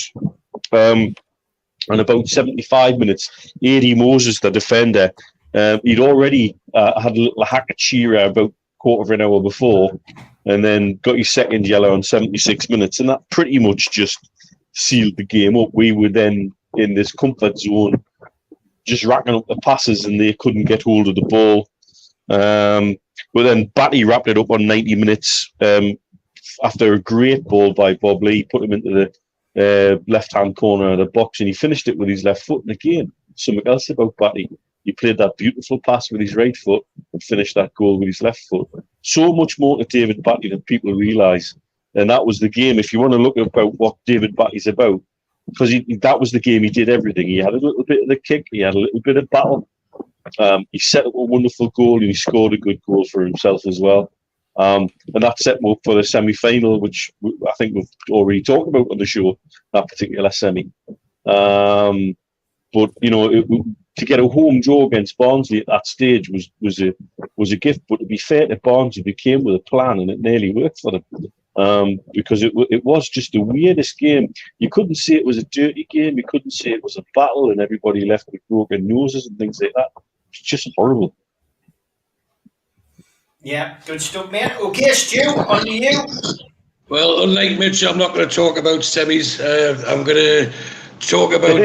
And about 75 minutes, A.D. Moses, the defender, he'd already had a little hack at Shearer about quarter of an hour before, and then got his second yellow on 76 minutes. And that pretty much just sealed the game up. We were then in this comfort zone, just racking up the passes, and they couldn't get hold of the ball. But then Batty wrapped it up on 90 minutes after a great ball by Bob Lee. Put him into the left-hand corner of the box, and he finished it with his left foot. And again, something else about Batty. He played that beautiful pass with his right foot and finished that goal with his left foot. So much more to David Batty than people realise. And that was the game. If you want to look about what David Batty's about, because that was the game he did everything. He had a little bit of the kick. He had a little bit of battle. He set up a wonderful goal, and he scored a good goal for himself as well. And that set him up for the semi-final, which I think we've already talked about on the show, that particular semi. But, to get a home draw against Barnsley at that stage was a gift. But to be fair to Barnsley, they came with a plan, and it nearly worked for them. Because it was just the weirdest game. You couldn't say it was a dirty game. You couldn't say it was a battle and everybody left with broken noses and things like that. It's just horrible. Yeah, good stuff, mate. Okay, Stu, on to you. Well, unlike Mitch, I'm not going to talk about semis. I'm going to talk about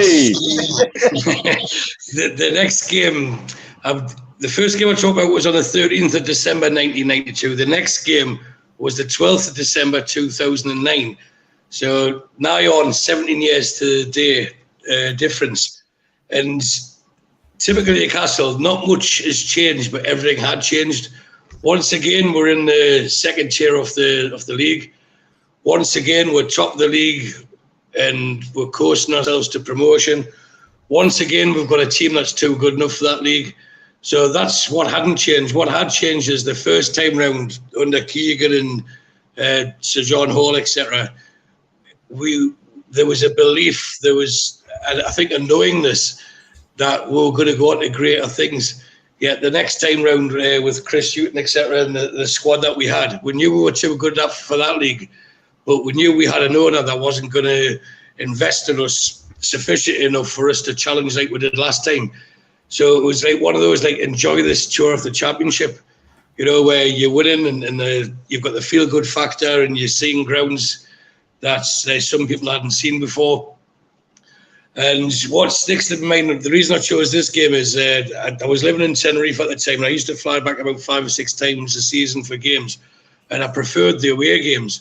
the next game. The first game I talked about was on the 13th of December 1992. The next game was the 12th of December 2009. So now you're on 17 years to the day difference. And typically Newcastle, not much has changed, but everything had changed. Once again, we're in the second tier of the league. Once again, we're top of the league and we're coasting ourselves to promotion. Once again, we've got a team that's too good enough for that league. So that's what hadn't changed. What had changed is the first time round under Keegan and Sir John Hall, etc. There was a belief, there was, I think, a knowingness that we were going to go on to greater things. Yet the next time round with Chris Hewton, etc., and the squad that we had, we knew we were too good enough for that league, but we knew we had an owner that wasn't going to invest in us sufficient enough for us to challenge like we did last time. So it was like one of those, like, enjoy this tour of the championship, where you're winning and you've got the feel-good factor and you're seeing grounds that some people hadn't seen before. And what sticks to my mind, the reason I chose this game is I was living in Tenerife at the time, and I used to fly back about 5 or 6 times a season for games, and I preferred the away games.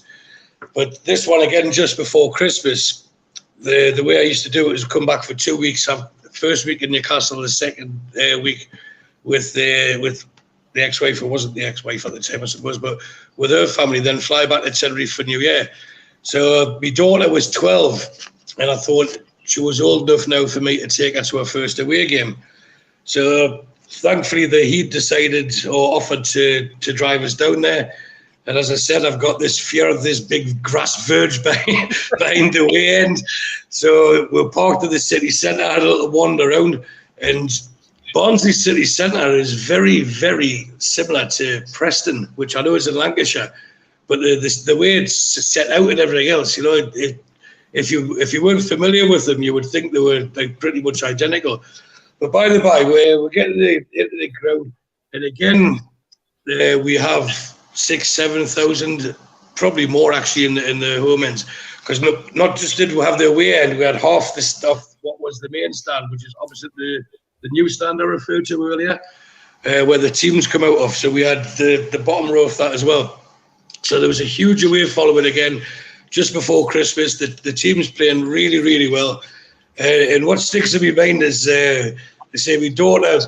But this one, again, just before Christmas, the way I used to do it was come back for 2 weeks, have first week in Newcastle, the second week with the ex-wife, or wasn't the ex-wife at the time, I suppose, but with her family, then fly back to Tenerife for New Year. So my daughter was 12, and I thought she was old enough now for me to take her to her first away game. So thankfully, the Heat decided or offered to drive us down there. And as I said, I've got this fear of this big grass verge behind the way end. So we're parked at the city centre, had a little wander around, and Barnsley city centre is very, very similar to Preston, which I know is in Lancashire. But the way it's set out and everything else, if you weren't familiar with them, you would think they were like pretty much identical. But by the by, we're getting into the ground, and again, we have 6,000-7,000, probably more actually in the home ends, because not just did we have the away end, we had half the stuff what was the main stand, which is opposite the new stand I referred to earlier, where the teams come out of. So we had the bottom row of that as well. So there was a huge away following again just before Christmas. The team's playing really, really well, and what sticks in my mind is they say my daughter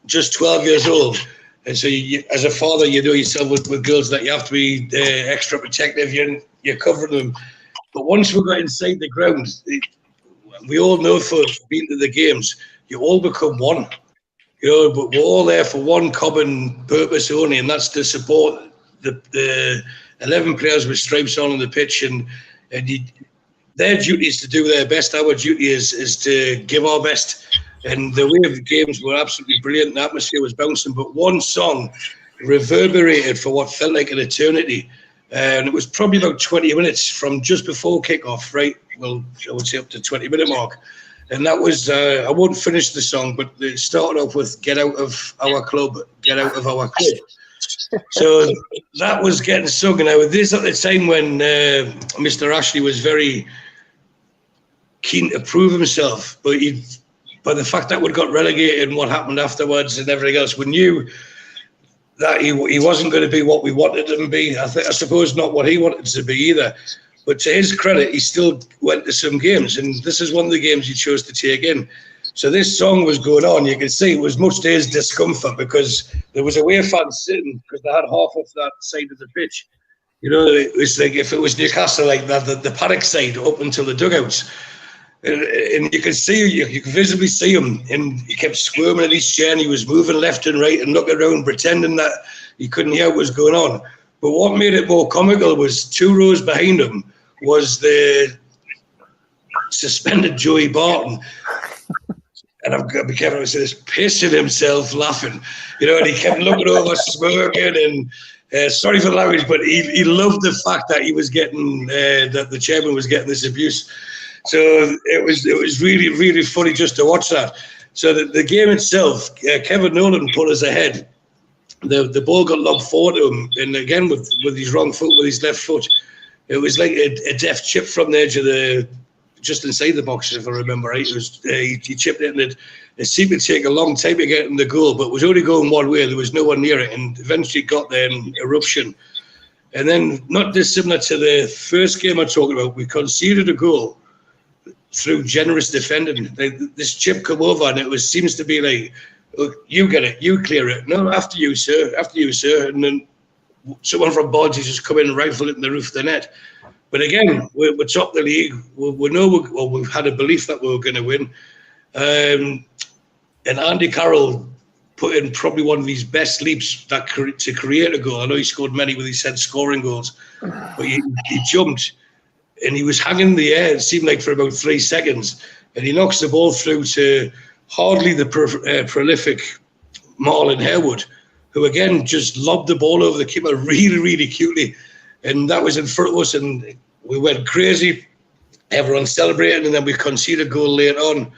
just 12 years old. And so as a father, you know yourself with girls that you have to be extra protective. You're covering them. But once we got inside the ground, we all know for being to the games, you all become one. But we're all there for one common purpose only, and that's to support the 11 players with stripes on the pitch, and their duty is to do their best. Our duty is to give our best. And the way of the games were absolutely brilliant. The atmosphere was bouncing, but one song reverberated for what felt like an eternity. And it was probably about 20 minutes from just before kickoff, right? Well, I would say up to 20-minute mark. And that was, I won't finish the song, but it started off with "Get Out of Our Club, Get Out of Our Club." So that was getting sung. Now, this at the time when Mr. Ashley was very keen to prove himself, but by the fact that we got relegated and what happened afterwards and everything else, we knew that he wasn't going to be what we wanted him to be. I suppose not what he wanted to be either. But to his credit, he still went to some games, and this is one of the games he chose to take in. So this song was going on. You can see it was much to his discomfort because there was away fans sitting because they had half of that side of the pitch. It was like if it was Newcastle, like that, the paddock side up until the dugouts. And you could see, you could visibly see him, and he kept squirming in his chair, and he was moving left and right and looking around, pretending that he couldn't hear what was going on. But what made it more comical was 2 rows behind him was the suspended Joey Barton. And I've got to be careful, he was pissing himself laughing, and he kept looking over, smirking, and sorry for the language, but he loved the fact that he was getting, that the chairman was getting this abuse. So it was really, really funny just to watch that. So the game itself, Kevin Nolan put us ahead. The ball got lobbed forward to him, and again with his wrong foot, with his left foot, it was like a deft chip from the edge of just inside the box, if I remember right. It was he chipped it, and it seemed to take a long time to get in the goal, but it was only going one way. There was no one near it, and eventually got there in eruption. And then, not dissimilar to the first game I'm talking about, we conceded a goal through generous defending. This chip come over, and it seems to be like, look, you get it, you clear it. No, after you, sir. And then someone from Barnsley just come in and rifle it in the roof of the net. But again, we're top of the league. We know we've had a belief that we were going to win. And Andy Carroll put in probably one of his best leaps to create a goal. I know he scored many with his head scoring goals, but he jumped and he was hanging in the air, it seemed like, for about 3 seconds. And he knocks the ball through to hardly the prolific Marlon Harewood, who again just lobbed the ball over the keeper really, really cutely. And that was in front of us, and we went crazy. Everyone celebrated, and then we conceded a goal later on.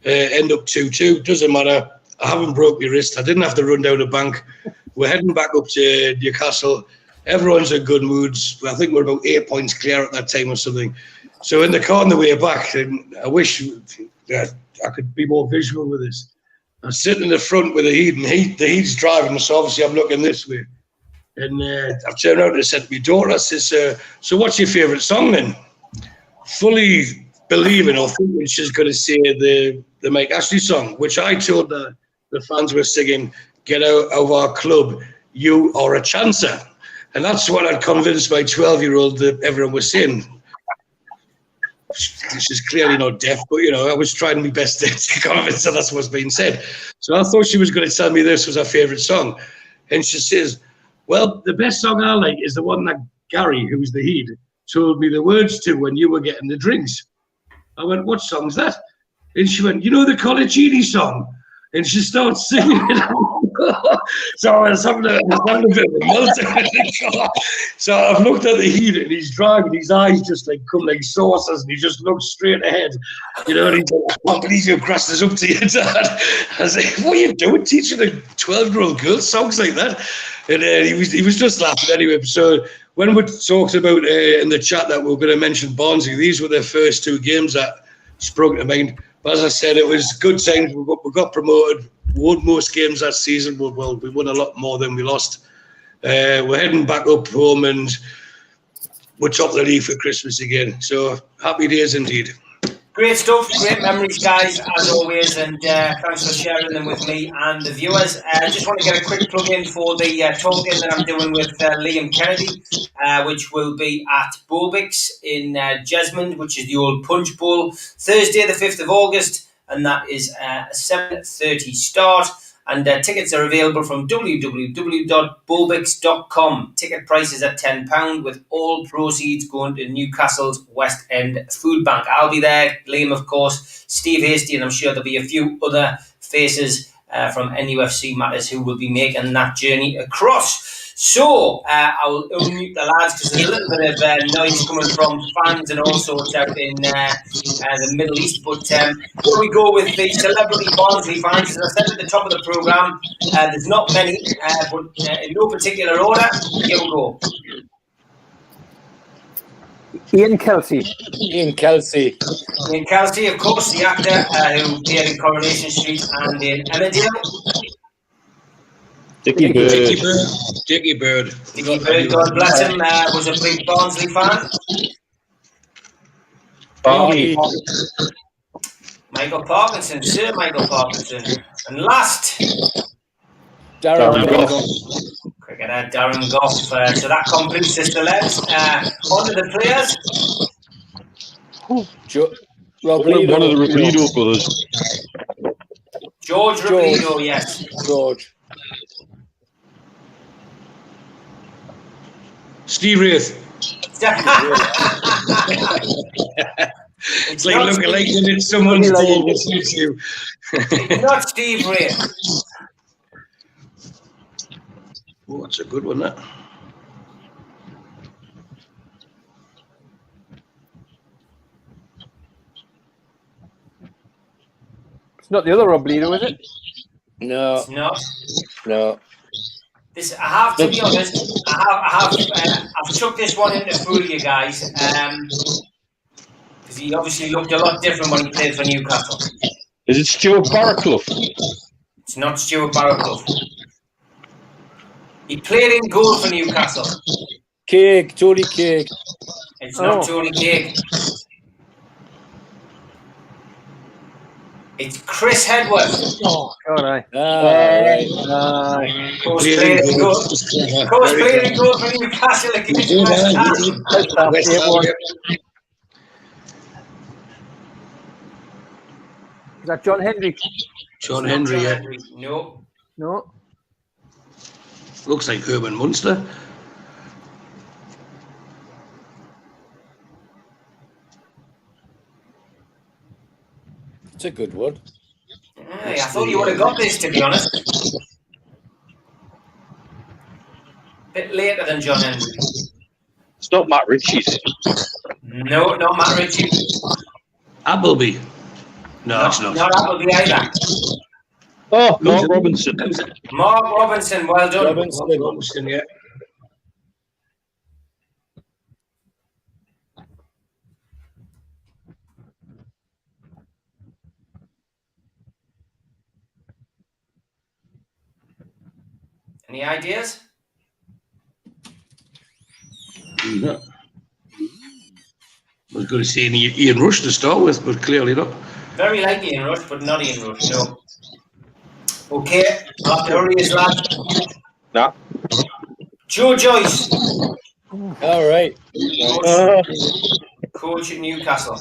End up 2-2. Doesn't matter. I haven't broke my wrist. I didn't have to run down a bank. We're heading back up to Newcastle. Everyone's in good moods. I think we're about 8 points clear at that time or something. So in the car on the way back, and I wish I could be more visual with this. I'm sitting in the front with the Heat, and the Heat's driving, so obviously I'm looking this way. And I've turned around and said to my daughter, I says, so what's your favourite song then? Fully believing or thinking she's going to say the Mike Ashley song, which I told the fans were singing, "Get Out of Our Club, You Are a Chancer." And that's what I'd convinced my 12-year-old that everyone was saying. She's clearly not deaf, but, I was trying my best to convince her that's what's being said. So I thought she was going to tell me this was her favourite song. And she says, well, the best song I like is the one that Gary, who's the Heat, told me the words to when you were getting the drinks. I went, what song's that? And she went, the Collicini song. And she started singing it. So I was having a bit of a meltdown. So I've looked at the Heat, and he's driving, his eyes just come like saucers, and he just looks straight ahead. And he's like, I can't believe you crossed this up to your dad. I was like, what are you doing teaching a 12-year-old girl songs like that? And he was just laughing anyway. So when we talked about in the chat that we were going to mention Barnsley, these were their first 2 games that sprung to mind. But as I said, it was good times. We got promoted. We won most games that season. Well, we won a lot more than we lost. We're heading back up home, and we're top of the league for Christmas again. So happy days indeed. Great stuff, great memories, guys, as always, and thanks for sharing them with me and the viewers. I just want to get a quick plug in for the talking that I'm doing with Liam Kennedy, which will be at Bobix in Jesmond, which is the old Punch Bowl, Thursday the 5th of August, and that is a 7:30 start. And tickets are available from www.bobix.com. Ticket prices at £10, with all proceeds going to Newcastle's West End Food Bank. I'll be there, Liam, of course, Steve Hasty, and I'm sure there'll be a few other faces from NUFC Matters who will be making that journey across. So I will unmute the lads because there's a little bit of noise coming from fans and all sorts out in the Middle East. But before we go with the celebrity Barnsley fans, as I said at the top of the programme, there's not many, but in no particular order, here we go. Ian Kelsey. Ian Kelsey. Ian Kelsey, of course, the actor who appeared in Coronation Street and in Emmerdale. Dickie Bird. Dickie Bird. Dickie Bird, God bless him, was a big Barnsley fan. Barney. Michael Parkinson, Sir Michael Parkinson. And last, Darren Goff. cricketer Darren Goff. So that completes the celebs. On to the players. One of the Robledo brothers. George Robledo, yes. George. Steve Wraith. It's like looking like you did someone's ball that suits you. It's not Steve Wraith. Oh, that's a good one, that. It's not the other Robledo, is it? No. It's not. No. This, I have to be honest. I've chucked this one in to fool you guys, because he obviously looked a lot different when he played for Newcastle. Is it Stuart Barraclough? It's not Stuart Barraclough. He played in goal for Newcastle. Cake, Tony Cake. It's not Tony Cake. It's Chris Hedworth. Oh, God, aye. Right. Of course, played in goal. Of course, played in goal for Newcastle against West Ham. Is that John Henry? John Henry, yeah. No. No. Looks like Herman Munster. It's a good one. Hey, I thought you would have got this, to be honest. Bit later than John Henry. It's not Matt Ritchie. No, not Matt Ritchie. Appleby. No, it's not. Not Appleby either. Oh, Mark Robinson. Mark Robinson, well done. Robinson, yeah. Any ideas? No. I was going to say Ian Rush to start with, but clearly not. Very like Ian Rush, but not Ian Rush, no. Okay, I'll have to hurry this lad. Nah. Joe Joyce. All right. Coach at Newcastle.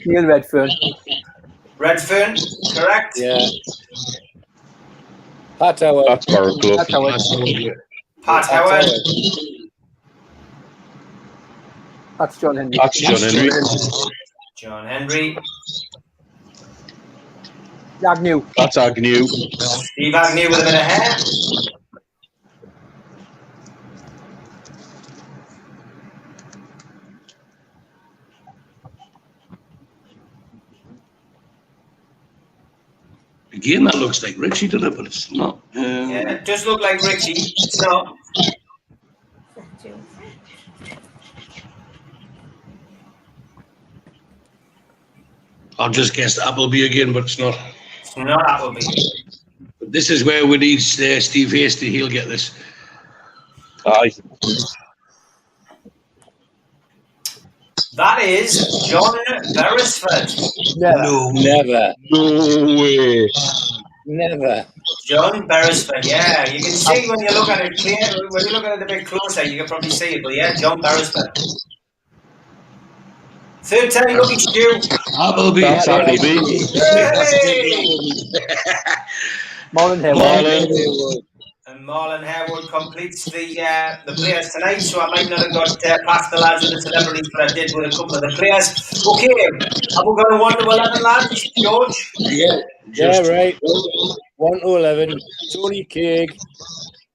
Neil Redfern. Redfern, correct? Yeah. Pat Howard. That's Barraclough. That's how it. Pat Howard. That's John Henry. That's John Henry. John Henry. Agnew. That's Agnew. Steve Agnew with a bit of hair. Again, that looks like Richie, doesn't it? But it's not. Yeah, it does look like Richie. It's not. I've just guessed Appleby again, but it's not. It's not Appleby. But this is where we need Steve Hasty. He'll get this. Aye. That that is John Beresford. Never. No way. Never. John Beresford, yeah. You can see when you look at it when you look at it a bit closer, you can probably see it. But yeah, John Beresford. Third time lucky Stu. Appleby. Hey! Marlon Hill. And Marlon Harewood completes the players tonight, so I might not have got past the lads with the celebrities, but I did with a couple of the players. Okay, have we got a 1 to 11, lads? George? Yeah, right. 1 to 11. Tony Craig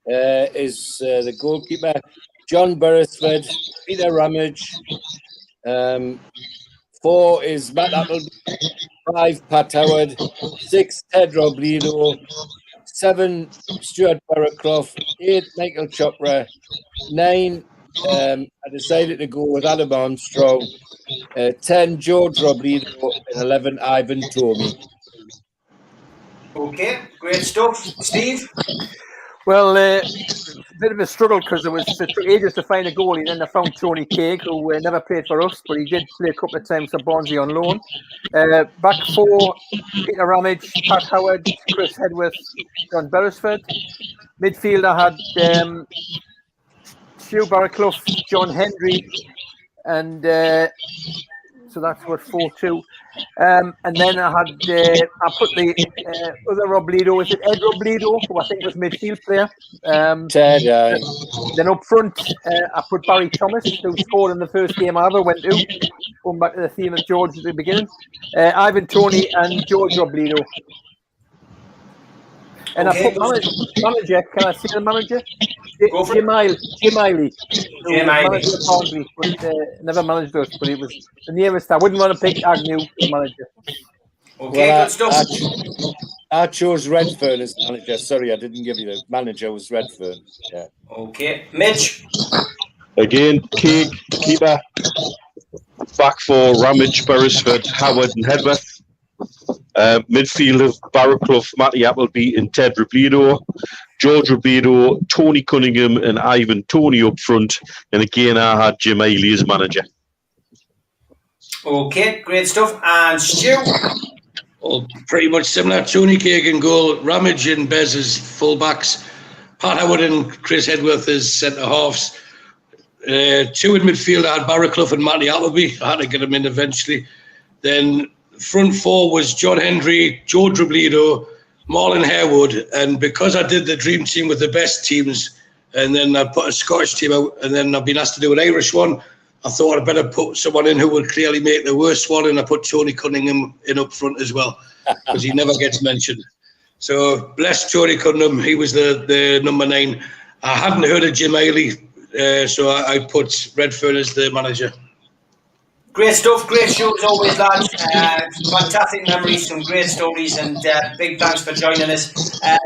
is the goalkeeper. John Beresford, Peter Ramage. 4 is Matt Appleby. 5, Pat Howard. 6, Ted Robledo. 7, Stuart Barraclough. 8, Michael Chopra. 9, I decided to go with Adam Armstrong. 10, George Robledo. And 11, Ivan Tomey. Okay, great stuff. Steve? Well, a bit of a struggle because it took ages to find a goalie. Then I found Tony Craig, who never played for us, but he did play a couple of times for Barnsley on loan. Back 4, Peter Ramage, Pat Howard, Chris Hedworth, John Beresford. Midfield, I had Stu Barraclough, John Hendry, and so that's what 4-2. And then I had I put the other Robledo. Is it Ed Robledo, who I think was midfield player? Ted, Then up front, I put Barry Thomas, who scored in the first game I ever went to. Going back to the theme of George at the beginning, Ivan Toney and George Robledo. And Okay, I put manager. Can I say the manager? Go for Jim Miley. Jim Miley. Manager of Barnsley, but never managed us. But he was the nearest. I wouldn't want to pick Agnew as manager. Okay, well, good stuff. I chose Redfern as manager. Sorry, I didn't give you the manager. Was Redfern. Yeah. Okay, Mitch. Again, Craig, keeper. Back 4, Ramage, Beresford, Howard and Hedworth. Midfield of Barraclough, Matty Appleby and Ted Robledo. George Robledo, Tony Cunningham and Ivan Toney up front. And again, I had Jim Ailey as manager. Okay, great stuff. And Stu? Well, pretty much similar. Tony Craig in goal, Ramage and Bez as full-backs, Pat Howard and Chris Hedworth as centre-halves. 2 in midfield, I had Barraclough and Matty Appleby. I had to get them in eventually. Then front 4 was John Hendry, George Robledo, Marlon Harewood, and because I did the dream team with the best teams, and then I put a Scottish team out, and then I've been asked to do an Irish one, I thought I'd better put someone in who would clearly make the worst one, and I put Tony Cunningham in up front as well, because he never gets mentioned. So bless Tony Cunningham, he was the number 9. I hadn't heard of Jim Ailey, so I put Redfern as the manager. Great stuff, great show as always, lads. Fantastic memories, some great stories, and big thanks for joining us.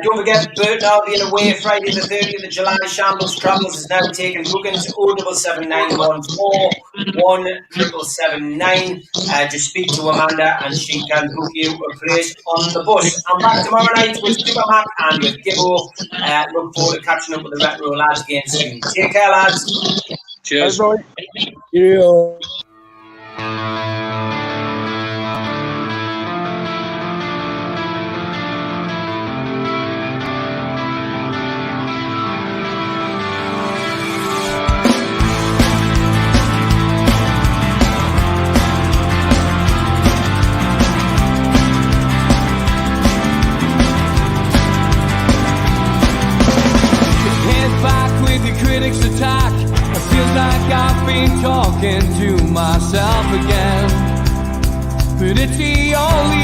Don't forget, Burton will be away Friday the 30th of July. Shambles Travels is now taking bookings 07791417779. Just speak to Amanda and she can book you a place on the bus. I'm back tomorrow night with Supermac and with Gibbo. Look forward to catching up with the Retro lads again soon. Take care, lads. Cheers. Bye. Cheerio. Critics attack. It feels like I've been talking to myself again, but it's the only